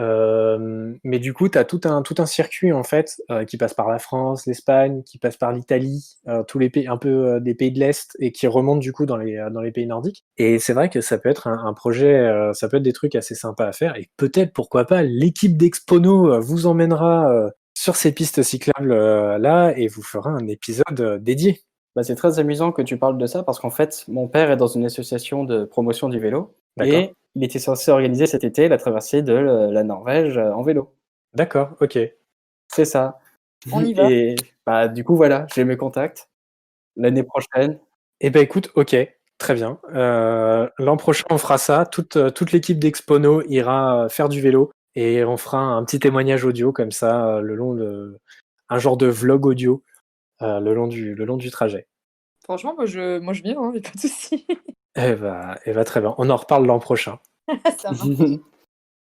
du coup, tu as tout un circuit en fait, qui passe par la France, l'Espagne, qui passe par l'Italie, tous les pays un peu, des pays de l'Est, et qui remonte du coup dans les pays nordiques. Et c'est vrai que ça peut être un projet, ça peut être des trucs assez sympas à faire, et peut-être, pourquoi pas, l'équipe d'Expono, vous emmènera, sur ces pistes cyclables, là, et vous fera un épisode, dédié. Bah, c'est très amusant que tu parles de ça parce qu'en fait, mon père est dans une association de promotion du vélo D'accord? et il était censé organiser cet été la traversée de la Norvège, en vélo. D'accord, OK. C'est ça. On y va. Et bah, du coup, voilà, j'ai mes contacts. L'année prochaine, Eh ben écoute, OK, très bien. L'an prochain, on fera ça. Toute l'équipe d'Expono ira, faire du vélo, et on fera un petit témoignage audio comme ça, le long de un genre de vlog audio le long du trajet. Franchement, moi je viens, hein, y a pas de souci. Très bien. On en reparle l'an prochain. Ça marche.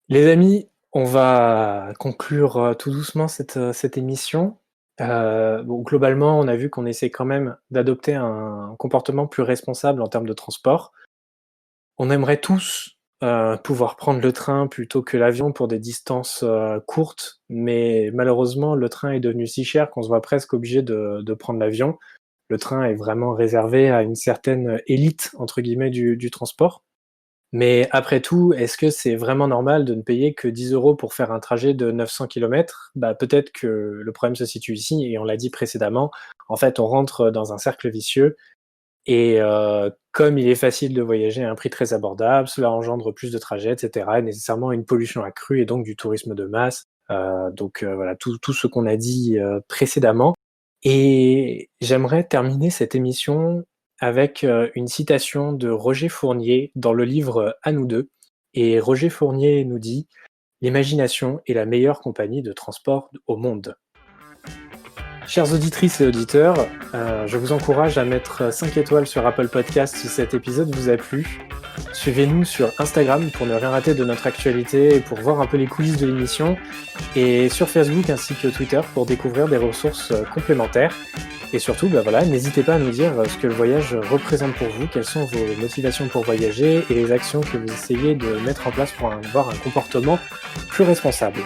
Les amis, on va conclure tout doucement cette émission. Bon, globalement, on a vu qu'on essaie quand même d'adopter un comportement plus responsable en termes de transport. On aimerait tous pouvoir prendre le train plutôt que l'avion pour des distances courtes, mais malheureusement, le train est devenu si cher qu'on se voit presque obligé de prendre l'avion. Le train est vraiment réservé à une certaine élite, entre guillemets, du transport. Mais après tout, est-ce que c'est vraiment normal de ne payer que 10 € pour faire un trajet de 900 kilomètres? Bah, peut-être que le problème se situe ici et on l'a dit précédemment. En fait, on rentre dans un cercle vicieux et comme il est facile de voyager à un prix très abordable, cela engendre plus de trajets et cetera et nécessairement une pollution accrue et donc du tourisme de masse. Voilà, tout ce qu'on a dit précédemment. Et j'aimerais terminer cette émission avec une citation de Roger Fournier dans le livre À nous deux. Et Roger Fournier nous dit: l'imagination est la meilleure compagnie de transport au monde. Chères auditrices et auditeurs, je vous encourage à mettre 5 étoiles sur Apple Podcast si cet épisode vous a plu. Suivez-nous sur Instagram pour ne rien rater de notre actualité et pour voir un peu les coulisses de l'émission, et sur Facebook ainsi que Twitter pour découvrir des ressources complémentaires. Et surtout, n'hésitez pas à nous dire ce que le voyage représente pour vous, quelles sont vos motivations pour voyager et les actions que vous essayez de mettre en place pour avoir un comportement plus responsable.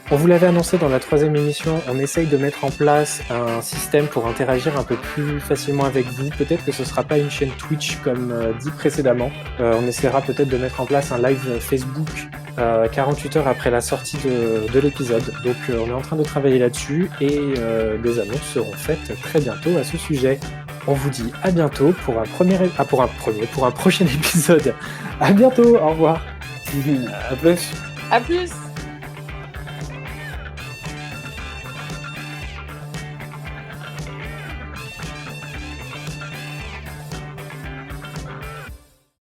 On vous l'avait annoncé dans la 3e émission, on essaye de mettre en place un système pour interagir un peu plus facilement avec vous. Peut-être que ce ne sera pas une chaîne Twitch comme dit précédemment. On essaiera peut-être de mettre en place un live Facebook 48 heures après la sortie de l'épisode. Donc on est en train de travailler là-dessus et des annonces seront faites très bientôt à ce sujet. On vous dit à bientôt pour un prochain épisode. À bientôt, au revoir. À plus. À plus.